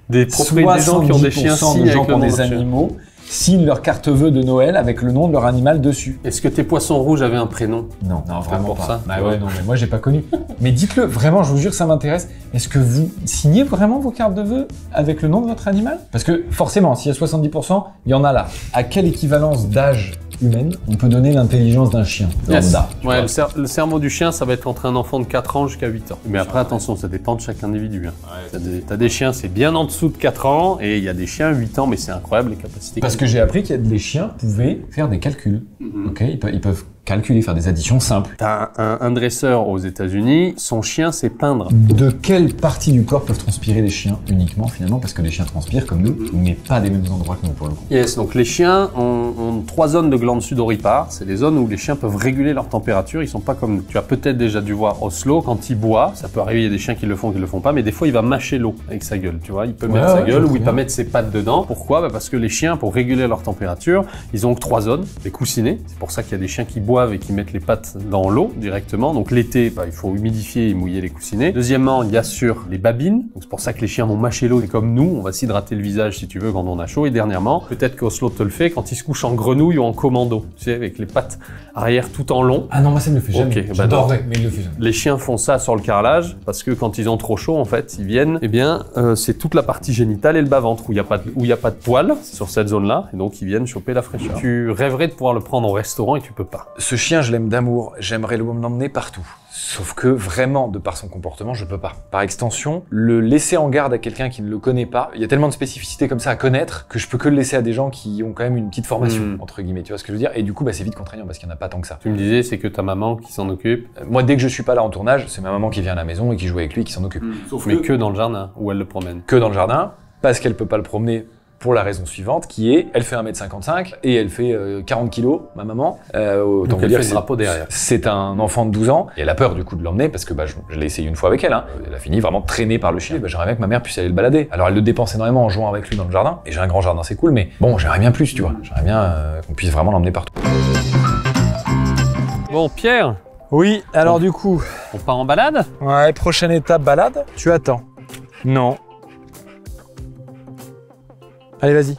S5: Des propriétaires, des gens qui ont des chiens
S3: 70%
S5: signent
S3: de gens
S5: avec
S3: qui ont
S5: le nom
S3: des
S5: de chien.
S3: animaux signent leur carte vœux de Noël avec le nom de leur animal dessus.
S5: Est-ce que tes poissons rouges avaient un prénom?
S3: Non, vraiment
S5: pour
S3: pas.
S5: ça.
S3: Bah ouais, non, mais moi j'ai pas connu. Mais dites-le, vraiment, je vous jure, ça m'intéresse. Est-ce que vous signez vraiment vos cartes de vœux avec le nom de votre animal? Parce que forcément, s'il y a 70%, il y en a là. À quelle équivalence d'âge humaine on peut donner l'intelligence d'un chien lambda?
S5: Ouais, le cerveau du chien, ça va être entre un enfant de 4 ans jusqu'à 8 ans. Mais après, attention, ça dépend de chaque individu. Hein. T'as des chiens, c'est bien en dessous de 4 ans, et il y a des chiens 8 ans, mais c'est incroyable les capacités.
S3: Parce que j'ai appris que les chiens pouvaient faire des calculs. Ok, ils peuvent calculer, faire des additions simples.
S5: T'as un dresseur aux États-Unis, son chien sait peindre.
S3: De quelle partie du corps peuvent transpirer les chiens uniquement finalement? Parce que les chiens transpirent comme nous, mais pas des mêmes endroits que nous pour le coup.
S5: Yes, donc les chiens ont 3 zones de glandes sudoripares. C'est les zones où les chiens peuvent réguler leur température. Ils sont pas comme nous. Tu as peut-être déjà dû voir Oslo quand il boit. Ça peut arriver, il y a des chiens qui le font, qui le font pas, mais des fois il va mâcher l'eau avec sa gueule. Tu vois, il peut mettre sa gueule ou il peut mettre ses pattes dedans. Pourquoi? Bah parce que les chiens, pour réguler leur température, ils ont 3 zones, les coussinets. C'est pour ça qu'il y a des chiens qui boivent et qui mettent les pattes dans l'eau directement. Donc l'été, bah, il faut humidifier et mouiller les coussinets. Deuxièmement, il y a sur les babines. Donc c'est pour ça que les chiens vont mâcher l'eau. Et comme nous, on va s'hydrater le visage si tu veux quand on a chaud. Et dernièrement, peut-être qu'Oslo te le fait quand il se couche en grenouille ou en commando. Tu sais, avec les pattes arrière tout en long.
S3: Ah non, moi ça me le fait jamais.
S5: Ok, bah
S3: J'adorerais, mais il le fait jamais.
S5: Les chiens font ça sur le carrelage parce que quand ils ont trop chaud, en fait, ils viennent. Eh bien, c'est toute la partie génitale et le bas-ventre où il y a pas de poils sur cette zone-là, et donc ils viennent choper la fraîcheur. Tu rêverais de pouvoir le prendre au restaurant et tu peux pas.
S3: Ce chien, je l'aime d'amour, j'aimerais l'emmener partout. Sauf que vraiment, de par son comportement, je peux pas. Par extension, le laisser en garde à quelqu'un qui ne le connaît pas, il y a tellement de spécificités comme ça à connaître que je peux que le laisser à des gens qui ont quand même une petite formation, entre guillemets, tu vois ce que je veux dire? Et du coup, bah, c'est vite contraignant parce qu'il n'y en a pas tant que ça.
S5: Tu me disais, c'est que ta maman qui s'en occupe,
S3: Moi, dès que je suis pas là en tournage, c'est ma maman qui vient à la maison et qui joue avec lui et qui s'en occupe.
S5: mais que dans le jardin où elle le promène.
S3: Que dans le jardin, parce qu'elle peut pas le promener pour la raison suivante, qui est, elle fait 1m55 et elle fait 40 kilos, ma maman. Autant
S5: Donc
S3: vous
S5: elle
S3: dire
S5: fait
S3: que
S5: le drapeau derrière.
S3: c'est un enfant de 12 ans, et elle a peur du coup de l'emmener, parce que bah, je l'ai essayé une fois avec elle, hein. Elle a fini vraiment traînée par le chien. Bah, j'aimerais bien que ma mère puisse aller le balader. Alors elle le dépense énormément en jouant avec lui dans le jardin, et j'ai un grand jardin, c'est cool, mais bon, j'aimerais bien plus, tu vois. J'aimerais bien qu'on puisse vraiment l'emmener partout.
S5: Bon, Pierre,
S1: Oui, alors du coup,
S5: on part en balade?
S1: ouais, prochaine étape, balade. Tu attends. Non. Allez, vas-y.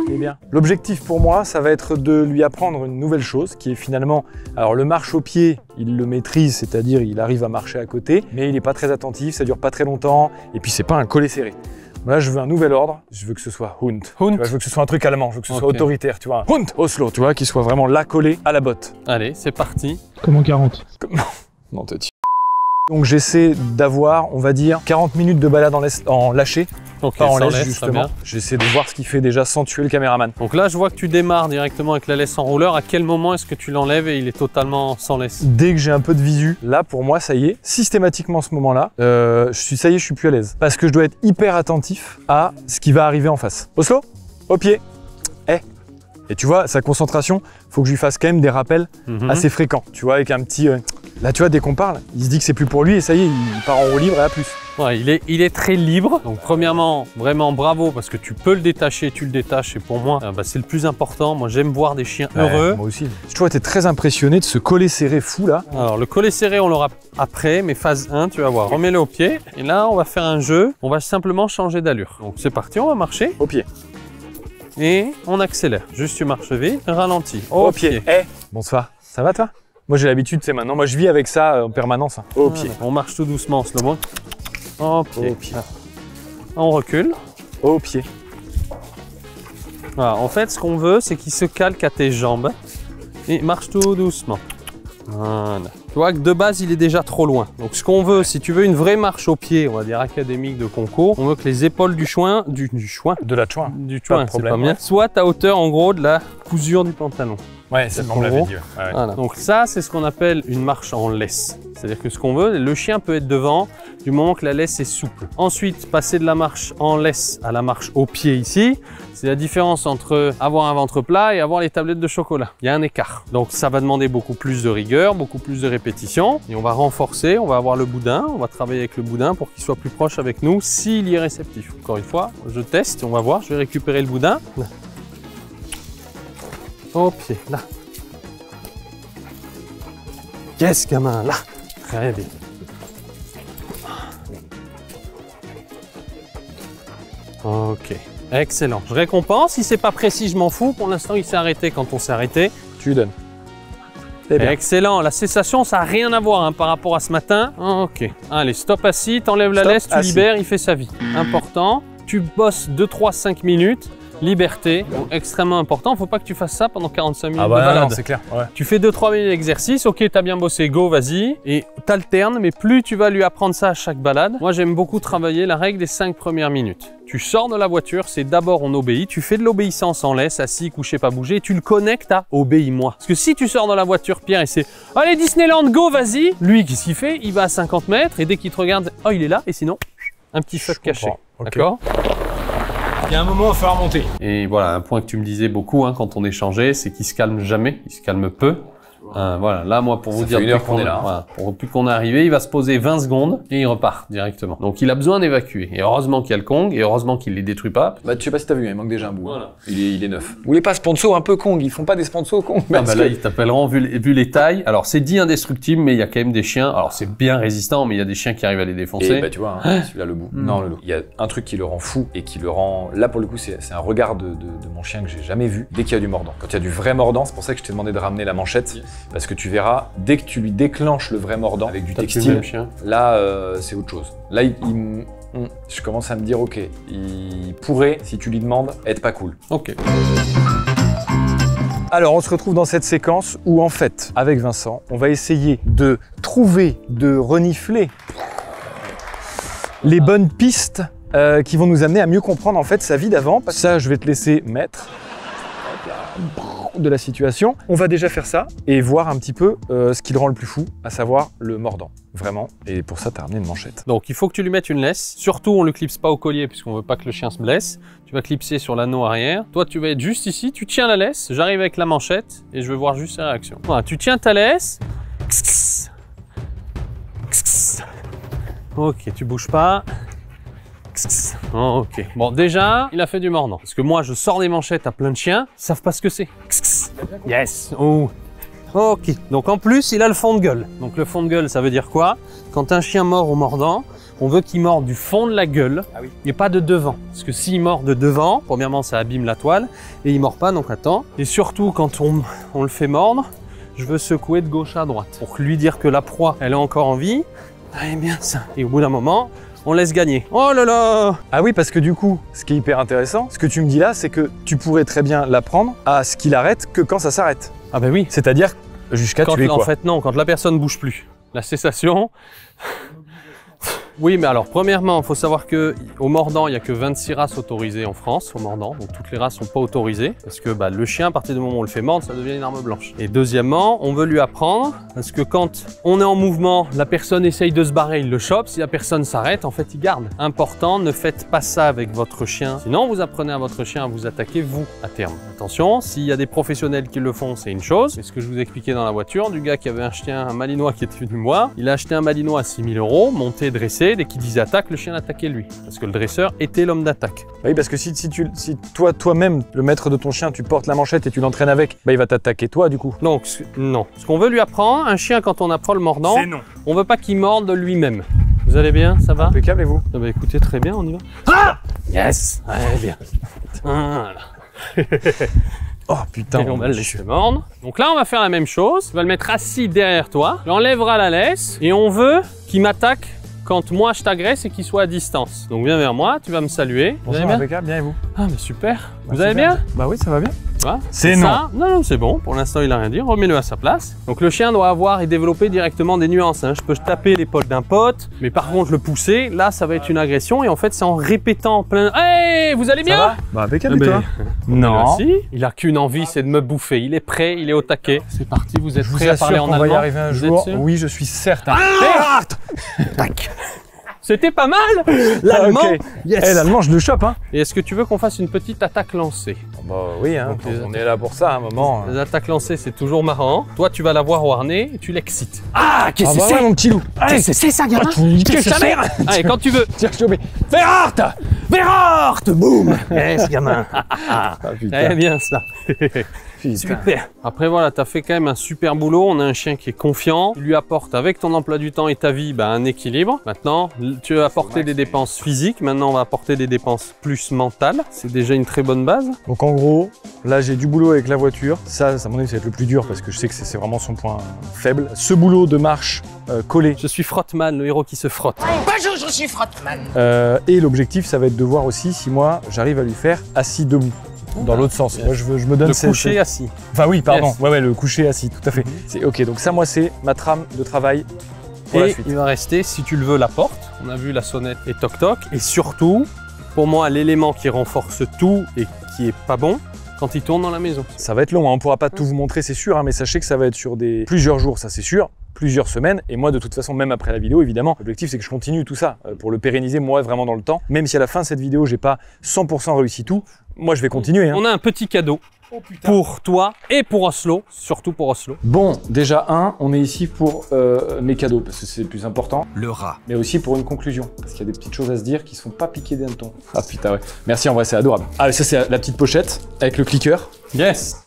S1: Eh bien, l'objectif pour moi, ça va être de lui apprendre une nouvelle chose qui est finalement, alors le marche au pied, il le maîtrise, c'est-à-dire il arrive à marcher à côté, mais il n'est pas très attentif, ça dure pas très longtemps, et puis c'est pas un collet serré. Là, je veux un nouvel ordre, je veux que ce soit Hund. Tu vois, je veux que ce soit un truc allemand, je veux que ce soit
S5: Ok.
S1: autoritaire, tu vois. Hund, Oslo, tu vois, qui soit vraiment là collé à la botte.
S5: Allez, c'est parti.
S2: Comment 40?
S1: Non, te tire. Donc j'essaie d'avoir, on va dire, 40 minutes de balade en lâché,
S5: Ok,
S1: pas en
S5: sans
S1: laisse
S5: laisse, très
S1: justement.
S5: bien.
S1: J'essaie de voir ce qu'il fait déjà sans tuer le caméraman.
S5: Donc là, je vois que tu démarres directement avec la laisse en rouleur. À quel moment est-ce que tu l'enlèves et il est totalement sans laisse?
S1: Dès que j'ai un peu de visu, là pour moi ça y est, systématiquement ce moment-là, ça y est, je suis plus à l'aise. Parce que je dois être hyper attentif à ce qui va arriver en face. Oslo, au pied, Et tu vois, sa concentration, faut que je lui fasse quand même des rappels assez fréquents. Tu vois, avec un petit... Là, tu vois, dès qu'on parle, il se dit que c'est plus pour lui et ça y est, il part en roue libre et à plus.
S5: Ouais, il est très libre. Donc premièrement, vraiment bravo parce que tu peux le détacher, tu le détaches et pour moi, c'est le plus important. Moi, j'aime voir des chiens heureux.
S1: Moi aussi. J'ai toujours été très impressionné de ce collet serré fou là.
S5: Alors le collet serré, on l'aura après, mais phase 1, tu vas voir. Remets-le au pied et là, on va faire un jeu. On va simplement changer d'allure. Donc c'est parti, on va marcher.
S1: Au pied.
S5: Et on accélère. Juste tu marches vite, ralentis.
S1: Au pied. Bonsoir. Ça va toi? Moi j'ai l'habitude, c'est maintenant. Moi je vis avec ça en permanence. Hein. Au pied.
S5: On marche tout doucement en slow-mo. Au pied.
S1: Au pied.
S5: On recule.
S1: Au pied.
S5: Voilà, en fait, ce qu'on veut, c'est qu'il se calque à tes jambes et marche tout doucement. Voilà. Tu vois que de base, il est déjà trop loin. Donc, ce qu'on veut, si tu veux une vraie marche au pied, on va dire académique de concours, on veut que les épaules du chouin,
S1: De la chouin.
S5: c'est pas bien, soient à hauteur, en gros, de la cousure du pantalon.
S1: Ouais, c'est ce qu'on l'avait dit. Ouais.
S5: Voilà. Donc ça, c'est ce qu'on appelle une marche en laisse. C'est-à-dire que ce qu'on veut, le chien peut être devant du moment que la laisse est souple. Ensuite, passer de la marche en laisse à la marche au pied ici, c'est la différence entre avoir un ventre plat et avoir les tablettes de chocolat. Il y a un écart. Donc ça va demander beaucoup plus de rigueur, beaucoup plus de répétition. Et on va renforcer, on va avoir le boudin, on va travailler avec le boudin pour qu'il soit plus proche avec nous s'il y est réceptif. Encore une fois, je teste, on va voir, je vais récupérer le boudin. Au pied, là. Yes, gamin, là. Très bien. Ok, excellent. Je récompense. Si c'est pas précis, je m'en fous. Pour l'instant, il s'est arrêté quand on s'est arrêté.
S1: Tu lui donnes. C'est bien.
S5: Excellent. La cessation, ça n'a rien à voir hein, par rapport à ce matin. Ok. Allez, stop assis, t'enlèves la
S1: Stop
S5: laisse, tu
S1: assis.
S5: libères, il fait sa vie. Important. Tu bosses 2, 3, 5 minutes. Liberté, donc, extrêmement important. Faut pas que tu fasses ça pendant 45 minutes
S1: Ah
S5: de
S1: bah
S5: balade.
S1: non, c'est clair. Ouais.
S5: Tu fais 2-3 minutes d'exercice, ok, t'as bien bossé, go, vas-y. Et t'alternes, mais plus tu vas lui apprendre ça à chaque balade. Moi, j'aime beaucoup travailler la règle des 5 premières minutes. Tu sors de la voiture, c'est d'abord on obéit. Tu fais de l'obéissance en laisse, assis, couché, pas bougé. Et tu le connectes à obéis-moi. Parce que si tu sors de la voiture, Pierre, et c'est allez, Disneyland, go, vas-y. Lui, qu'est-ce qu'il fait? Il va à 50 mètres et dès qu'il te regarde, oh, il est là. Et sinon, un petit fuck caché.
S1: Ok.
S5: D'accord?
S1: Il y a un moment, il va falloir monter.
S5: Et voilà, un point que tu me disais beaucoup hein, quand on échangeait, c'est qu'il se calme jamais, il se calme peu. Voilà, là, moi, pour vous dire,
S3: fait une heure qu'on est là, hein.
S5: Voilà, depuis qu'on est arrivé, il va se poser 20 secondes et il repart directement. Donc, il a besoin d'évacuer. Et heureusement qu'il y a le Kong, et heureusement qu'il les détruit pas.
S3: Bah, je sais pas si t'as vu, il manque déjà un bout.
S5: Voilà.
S3: Il est neuf. Vous voulez pas sponsor un peu Kong? Ils font pas des sponsors Kong?
S5: Ah bah là, ils t'appelleront vu les tailles. Alors, c'est dit indestructible, mais il y a quand même des chiens. Alors, c'est bien résistant, mais il y a des chiens qui arrivent à les défoncer.
S3: Et bah, tu vois, hein, celui-là, le bout. Non, le loup. Il y a un truc qui le rend fou et qui le rend. Là, pour le coup, c'est un regard de mon chien que j'ai jamais vu dès qu'il y a du mordant. Quand il y a du vrai mordant, c'est pour ça que je t'ai demandé de ramener la manchette. Parce que tu verras, dès que tu lui déclenches le vrai mordant avec du
S5: T'as plus le
S3: textile,
S5: même chien.
S3: là, c'est autre chose. Là, je commence à me dire, ok, il pourrait, si tu lui demandes, être pas cool.
S5: Ok.
S1: Alors, on se retrouve dans cette séquence où, en fait, avec Vincent, on va essayer de trouver, de renifler les bonnes pistes qui vont nous amener à mieux comprendre, en fait, sa vie d'avant. Ça, je vais te laisser mettre de la situation. On va déjà faire ça et voir un petit peu ce qui le rend le plus fou, à savoir le mordant. Vraiment. Et pour ça, tu as ramené une manchette.
S5: Donc, il faut que tu lui mettes une laisse. Surtout, on ne le clipse pas au collier puisqu'on veut pas que le chien se blesse. Tu vas clipser sur l'anneau arrière. Toi, tu vas être juste ici. Tu tiens la laisse. J'arrive avec la manchette et je vais voir juste ses réactions. Voilà, tu tiens ta laisse. Ok, tu bouges pas. Ok. Bon, déjà, il a fait du mordant. Parce que moi, je sors des manchettes à plein de chiens. Ils savent pas ce que c'est. Yes. Oh. Ok. Donc, en plus, il a le fond de gueule. Donc, le fond de gueule, ça veut dire quoi? Quand un chien mord au mordant, on veut qu'il morde du fond de la gueule et pas de devant. Parce que s'il mord de devant, premièrement, ça abîme la toile et il mord pas, donc attends. Et surtout, quand on le fait mordre, je veux secouer de gauche à droite pour lui dire que la proie, elle est encore en vie. Ah, bien ça. Et au bout d'un moment, on laisse gagner. Oh là là!
S1: Ah oui, parce que du coup, ce qui est hyper intéressant, ce que tu me dis là, c'est que tu pourrais très bien l'apprendre à ce qu'il arrête que quand ça s'arrête.
S5: Ah ben oui.
S1: C'est-à-dire jusqu'à tuer
S5: En
S1: quoi.
S5: fait, non, quand la personne bouge plus. La cessation. Oui, mais alors, premièrement, il faut savoir qu'au mordant, il n'y a que 26 races autorisées en France, au mordant. Donc, toutes les races ne sont pas autorisées. Parce que le chien, à partir du moment où on le fait mordre, ça devient une arme blanche. Et deuxièmement, on veut lui apprendre, parce que quand on est en mouvement, la personne essaye de se barrer, il le chope. Si la personne s'arrête, en fait, il garde. Important, ne faites pas ça avec votre chien. Sinon, vous apprenez à votre chien à vous attaquer, vous, à terme. Attention, s'il y a des professionnels qui le font, c'est une chose. C'est ce que je vous expliquais dans la voiture, du gars qui avait un chien, un malinois qui était venu me voir. Il a acheté un malinois à 6 000 €, monté, dressé. Dès qu'il disait attaque, le chien attaquait lui. Parce que le dresseur était l'homme d'attaque.
S1: Oui, parce que si toi-même, le maître de ton chien, tu portes la manchette et tu l'entraînes avec, il va t'attaquer toi du coup.
S5: Donc, non. Ce qu'on veut lui apprendre, un chien, quand on apprend le mordant,
S1: non.
S5: on veut pas qu'il morde de lui-même. Vous allez bien? Ça va?
S1: Impeccable et vous?
S5: Ah bah écoutez, très bien, on y va. Ah! Yes! Ouais, bien. Voilà.
S1: Oh putain.
S5: Et on va le laisser mordre. Donc là, on va faire la même chose. On va le mettre assis derrière toi. Il enlèvera la laisse et on veut qu'il m'attaque quand moi je t'agresse et qu'il soit à distance. Donc viens vers moi, tu vas me saluer. Vous allez bien?
S1: Impeccable, bien et vous?
S5: Ah mais super. Vous allez bien?
S1: Bah oui, ça va bien.
S5: Voilà.
S1: C'est
S5: ça. Non, c'est bon. Pour l'instant, il a rien dit. Remets-le à sa place. Donc le chien doit avoir et développer directement des nuances. Hein. Je peux taper l'épaule d'un pote, mais par contre le pousser, là, ça va être une agression. Et en fait, c'est en répétant plein. Hey, vous allez bien?
S1: Ça va? Bah impeccable,
S5: Eh
S1: et
S5: ben,
S1: toi? Non.
S5: Si. Il a qu'une envie, c'est de me bouffer. Il est prêt, il est au taquet. C'est parti. Vous êtes
S1: Je vous
S5: prêts à parler
S1: assure
S5: en
S1: qu'on va y
S5: allemand?
S1: arriver un
S5: Vous êtes
S1: jour.
S5: sûr?
S1: Oui, je suis certain.
S5: Tac. C'était pas mal. L'allemand.
S1: Ok.
S5: Yes.
S1: Eh, l'allemand, je le chope, hein.
S5: Et est-ce que tu veux qu'on fasse une petite attaque lancée?
S1: Bah oui, hein.
S5: Donc,
S1: On est là pour ça, à un moment.
S5: Les attaques lancées, c'est toujours marrant. Toi, tu vas l'avoir au harnais et tu l'excites. Ah, qu'est-ce
S1: Ah
S5: que
S1: bah
S5: c'est?
S1: ouais, mon petit loup. Allez,
S5: C'est ça, gamin.
S1: qu'est-ce que c'est?
S5: Allez, quand tu veux.
S1: Tiens, je te mets. Verhart!
S5: Verhart, boum. Yes, gamin.
S1: Ah putain.
S5: Très bien, ça.
S1: Putain.
S5: Super. Après, voilà, t'as fait quand même un super boulot. On a un chien qui est confiant. Tu lui apportes, avec ton emploi du temps et ta vie, un équilibre. Maintenant, tu as apporté des dépenses physiques. Maintenant, on va apporter des dépenses plus mentales. C'est déjà une très bonne base.
S1: Donc en gros, là j'ai du boulot avec la voiture. Ça, à mon avis, ça va être le plus dur parce que je sais que c'est vraiment son point faible. Ce boulot de marche collé.
S5: Je suis Frottman, le héros qui se frotte.
S6: Bonjour, je suis Frottman.
S1: Et l'objectif, ça va être de voir aussi si moi, j'arrive à lui faire assis debout. Dans l'autre sens. Moi, je me donne
S5: Le coucher assis.
S1: Enfin oui, pardon.
S5: Yes.
S1: Ouais, le coucher assis, tout à fait. C'est ok. Donc ça, moi, c'est ma trame de travail. Pour la
S5: Et
S1: suite.
S5: il va rester, si tu le veux, la porte. On a vu la sonnette et toc-toc. Et surtout, pour moi, l'élément qui renforce tout et qui est pas bon, quand il tourne dans la maison.
S1: Ça va être long, hein. On pourra pas tout vous montrer, c'est sûr, hein, mais sachez que ça va être sur plusieurs jours, ça c'est sûr, plusieurs semaines. Et moi, de toute façon, même après la vidéo, évidemment, l'objectif c'est que je continue tout ça pour le pérenniser moi vraiment dans le temps. Même si à la fin de cette vidéo, j'ai pas 100% réussi tout, moi je vais continuer. Hein.
S5: On a un petit cadeau pour toi et pour Oslo, surtout pour Oslo.
S3: Bon, déjà on est ici pour mes cadeaux, parce que c'est le plus important.
S6: Le rat.
S3: Mais aussi pour une conclusion, parce qu'il y a des petites choses à se dire qui se font pas piquer des hannetons. Ah putain, ouais. Merci, en vrai, c'est adorable. Ah, ça, c'est la petite pochette avec le clicker.
S5: Yes.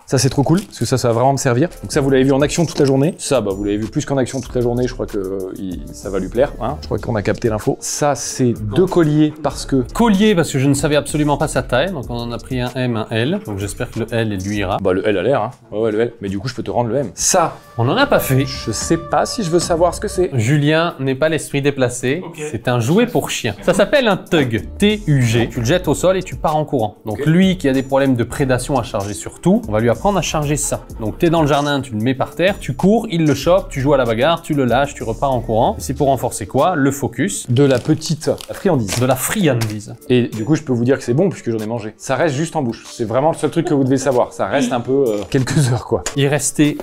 S3: Ça, c'est trop cool, parce que ça va vraiment me servir. Donc ça, vous l'avez vu en action toute la journée. Ça, vous l'avez vu plus qu'en action toute la journée. Je crois que ça va lui plaire. Hein. Je crois qu'on a capté l'info. Ça, c'est 2 colliers parce que...
S5: Collier, parce que je ne savais absolument pas sa taille. Donc on en a pris un M, un L. Donc j'espère que le L, lui ira.
S3: Bah, le L a l'air, hein. Ouais, le L. Mais du coup, je peux te rendre le M. Ça,
S5: On n'en a pas fait.
S3: je sais pas si je veux savoir ce que c'est.
S5: Julien n'est pas l'esprit déplacé, c'est un jouet pour chien. Ça s'appelle un tug, T-U-G. Tu le jettes au sol et tu pars en courant. Donc lui qui a des problèmes de prédation à charger sur tout, on va lui apprendre à charger ça. Donc tu es dans le jardin, tu le mets par terre, tu cours, il le chope, tu joues à la bagarre, tu le lâches, tu repars en courant. Et c'est pour renforcer quoi? Le focus,
S3: De la petite friandise.
S5: de la friandise.
S3: Et du coup, je peux vous dire que c'est bon puisque j'en ai mangé. Ça reste juste en bouche. C'est vraiment le seul truc que vous devez savoir. Ça reste un peu quelques heures, quoi.
S5: Il restait,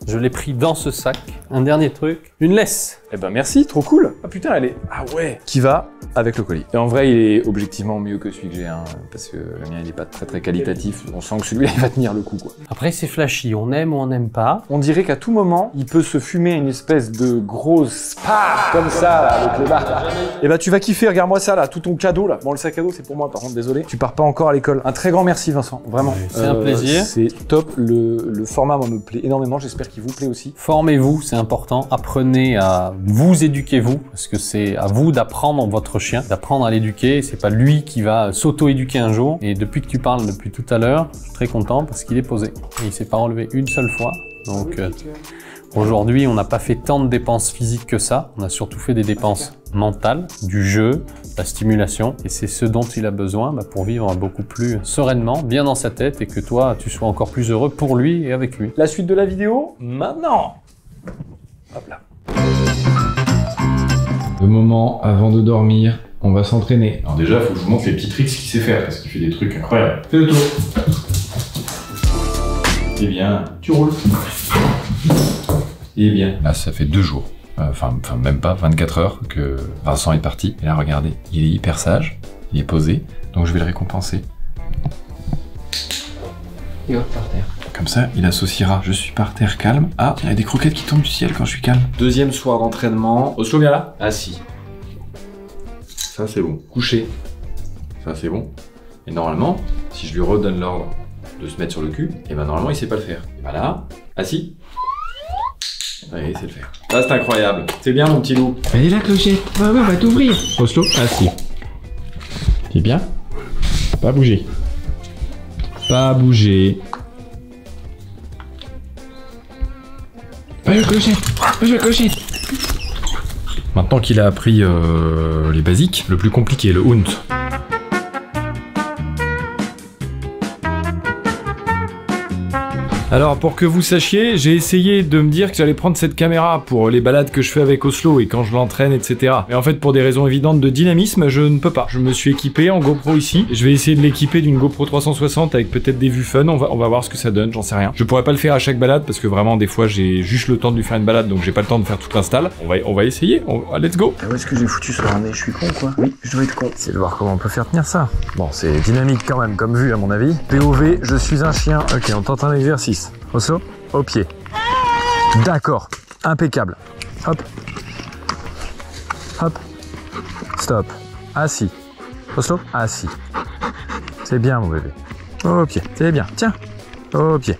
S5: je l'ai pris dans ce sac, un dernier truc, une laisse.
S3: Eh ben merci, trop cool. Ah putain, elle est... Ah ouais. Qui va avec le colis. Et en vrai, il est objectivement mieux que celui que j'ai, hein, parce que le mien, il est pas très qualitatif. On sent que celui-là, il va tenir le coup, quoi.
S5: Après c'est flashy, on aime ou on n'aime pas.
S3: On dirait qu'à tout moment, il peut se fumer une espèce de grosse spa comme ça, là, avec le bar. Et bah tu vas kiffer, regarde-moi ça, là, tout ton cadeau, là. Bon, le sac à dos, c'est pour moi, par contre, désolé. Tu pars pas encore à l'école. Un très grand merci, Vincent, vraiment.
S5: Oui, c'est un plaisir.
S3: C'est top, le format, moi, me plaît énormément, j'espère qu'il vous plaît aussi.
S5: Formez-vous, c'est important. Apprenez à vous éduquer vous, parce que c'est à vous d'apprendre votre chien, d'apprendre à l'éduquer. C'est pas lui qui va s'auto-éduquer un jour. Et depuis que tu parles depuis tout à l'heure, je suis très content parce qu'il est posé. Et il s'est pas enlevé une seule fois. Donc aujourd'hui, on n'a pas fait tant de dépenses physiques que ça. On a surtout fait des dépenses mentales, du jeu, de la stimulation. Et c'est ce dont il a besoin pour vivre beaucoup plus sereinement, bien dans sa tête, et que toi, tu sois encore plus heureux pour lui et avec lui.
S3: La suite de la vidéo, maintenant. Hop là.
S7: Le moment avant de dormir, on va s'entraîner. Alors déjà, il faut que je vous montre les petits tricks qu'il sait faire, parce qu'il fait des trucs incroyables. Fais le tour. Et bien, tu roules. Et bien. Là, ça fait 2 jours. Enfin, même pas, 24 heures que Vincent est parti. Et là, regardez, il est hyper sage, il est posé, donc je vais le récompenser.
S5: Il va par terre.
S7: Comme ça, il associera je suis par terre calme. Ah, il y a des croquettes qui tombent du ciel quand je suis calme.
S3: Deuxième soir d'entraînement. Oslo, viens là.
S7: Assis. Ça, c'est bon. Couché. Ça, c'est bon. Et normalement, si je lui redonne l'ordre de se mettre sur le cul, et ben normalement, il sait pas le faire. Et ben là, assis. Oui, il sait le faire. Ça, c'est incroyable. C'est bien, mon petit loup.
S8: Allez là, clochette. Ouais, on va t'ouvrir. Oslo, assis. C'est bien. Pas bouger. Pas bouger. Va, clochette. Va, clochette.
S1: Maintenant qu'il a appris les basiques, le plus compliqué, le hunt. Alors pour que vous sachiez, j'ai essayé de me dire que j'allais prendre cette caméra pour les balades que je fais avec Oslo et quand je l'entraîne, etc. Mais en fait pour des raisons évidentes de dynamisme, je ne peux pas. Je me suis équipé en GoPro ici. Je vais essayer de l'équiper d'une GoPro 360 avec peut-être des vues fun. On va voir ce que ça donne, j'en sais rien. Je pourrais pas le faire à chaque balade parce que vraiment des fois j'ai juste le temps de lui faire une balade donc j'ai pas le temps de faire toute l'install. On va essayer, let's go.
S3: Où est-ce que j'ai foutu ce harnais? Je suis con quoi? Oui, je dois être con. C'est de voir comment on peut faire tenir ça. Bon, c'est dynamique quand même comme vue à mon avis. POV, je suis un chien. Ok, on tente un exercice. Oslo, au pied. D'accord, impeccable. Hop. Hop. Stop. Assis. Oslo, assis. C'est bien mon bébé. Au pied, c'est bien. Tiens. Au pied.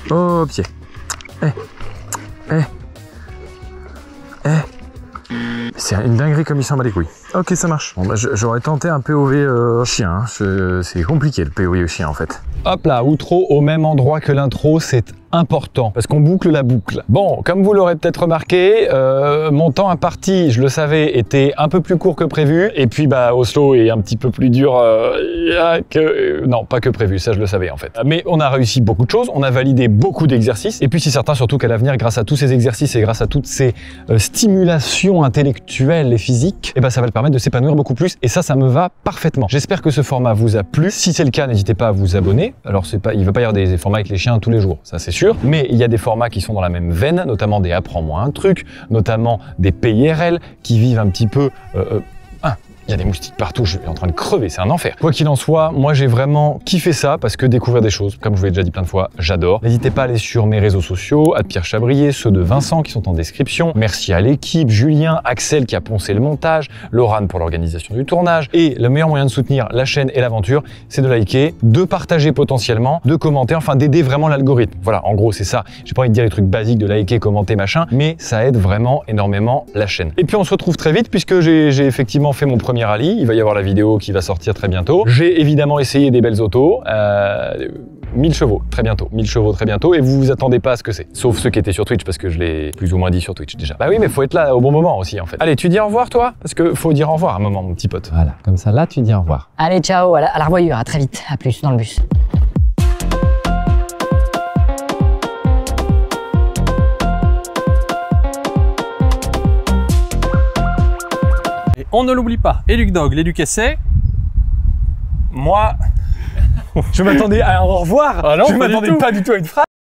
S3: Au pied. C'est une dinguerie comme il s'en bat les couilles. Ok, ça marche. Bon, bah, j'aurais tenté un POV chien. Hein. C'est compliqué le POV chien en fait.
S6: Hop là, outro au même endroit que l'intro, c'est important parce qu'on boucle la boucle. Bon, comme vous l'aurez peut-être remarqué, mon temps imparti, je le savais, était un peu plus court que prévu. Et puis bah Oslo est un petit peu plus dur non, pas que prévu, ça je le savais en fait. Mais on a réussi beaucoup de choses, on a validé beaucoup d'exercices. Et puis c'est certain surtout qu'à l'avenir, grâce à tous ces exercices et grâce à toutes ces stimulations intellectuelles et physiques, et ben ça va le permettre de s'épanouir beaucoup plus. Et ça me va parfaitement. J'espère que ce format vous a plu. Si c'est le cas, n'hésitez pas à vous abonner. Alors il va pas y avoir des formats avec les chiens tous les jours, ça c'est sûr. Mais il y a des formats qui sont dans la même veine, notamment des apprends-moi un truc, notamment des PIRL qui vivent un petit peu... il y a des moustiques partout, je suis en train de crever, c'est un enfer. Quoi qu'il en soit, moi j'ai vraiment kiffé ça parce que découvrir des choses, comme je vous l'ai déjà dit plein de fois, j'adore. N'hésitez pas à aller sur mes réseaux sociaux, @Pierre Chabrier, ceux de Vincent qui sont en description. Merci à l'équipe, Julien, Axel qui a poncé le montage, Laurane pour l'organisation du tournage. Et le meilleur moyen de soutenir la chaîne et l'aventure, c'est de liker, de partager potentiellement, de commenter, enfin d'aider vraiment l'algorithme. Voilà, en gros c'est ça. J'ai pas envie de dire les trucs basiques de liker, commenter, machin, mais ça aide vraiment énormément la chaîne. Et puis on se retrouve très vite puisque j'ai effectivement fait mon premier rallye, il va y avoir la vidéo qui va sortir très bientôt. J'ai évidemment essayé des belles autos, 1000 chevaux très bientôt, 1000 chevaux très bientôt et vous vous attendez pas à ce que c'est. Sauf ceux qui étaient sur Twitch parce que je l'ai plus ou moins dit sur Twitch déjà. Bah oui mais faut être là au bon moment aussi en fait. Allez tu dis au revoir toi? Parce que faut dire au revoir à un moment mon petit pote.
S9: Voilà, comme ça là tu dis au revoir.
S10: Allez ciao, à la revoyure, à très vite, à plus dans le bus.
S5: On ne l'oublie pas, EducDog, l'éduquer c'est...
S2: Moi, je m'attendais à un au revoir.
S5: Ah non,
S2: je m'attendais pas du tout à une phrase.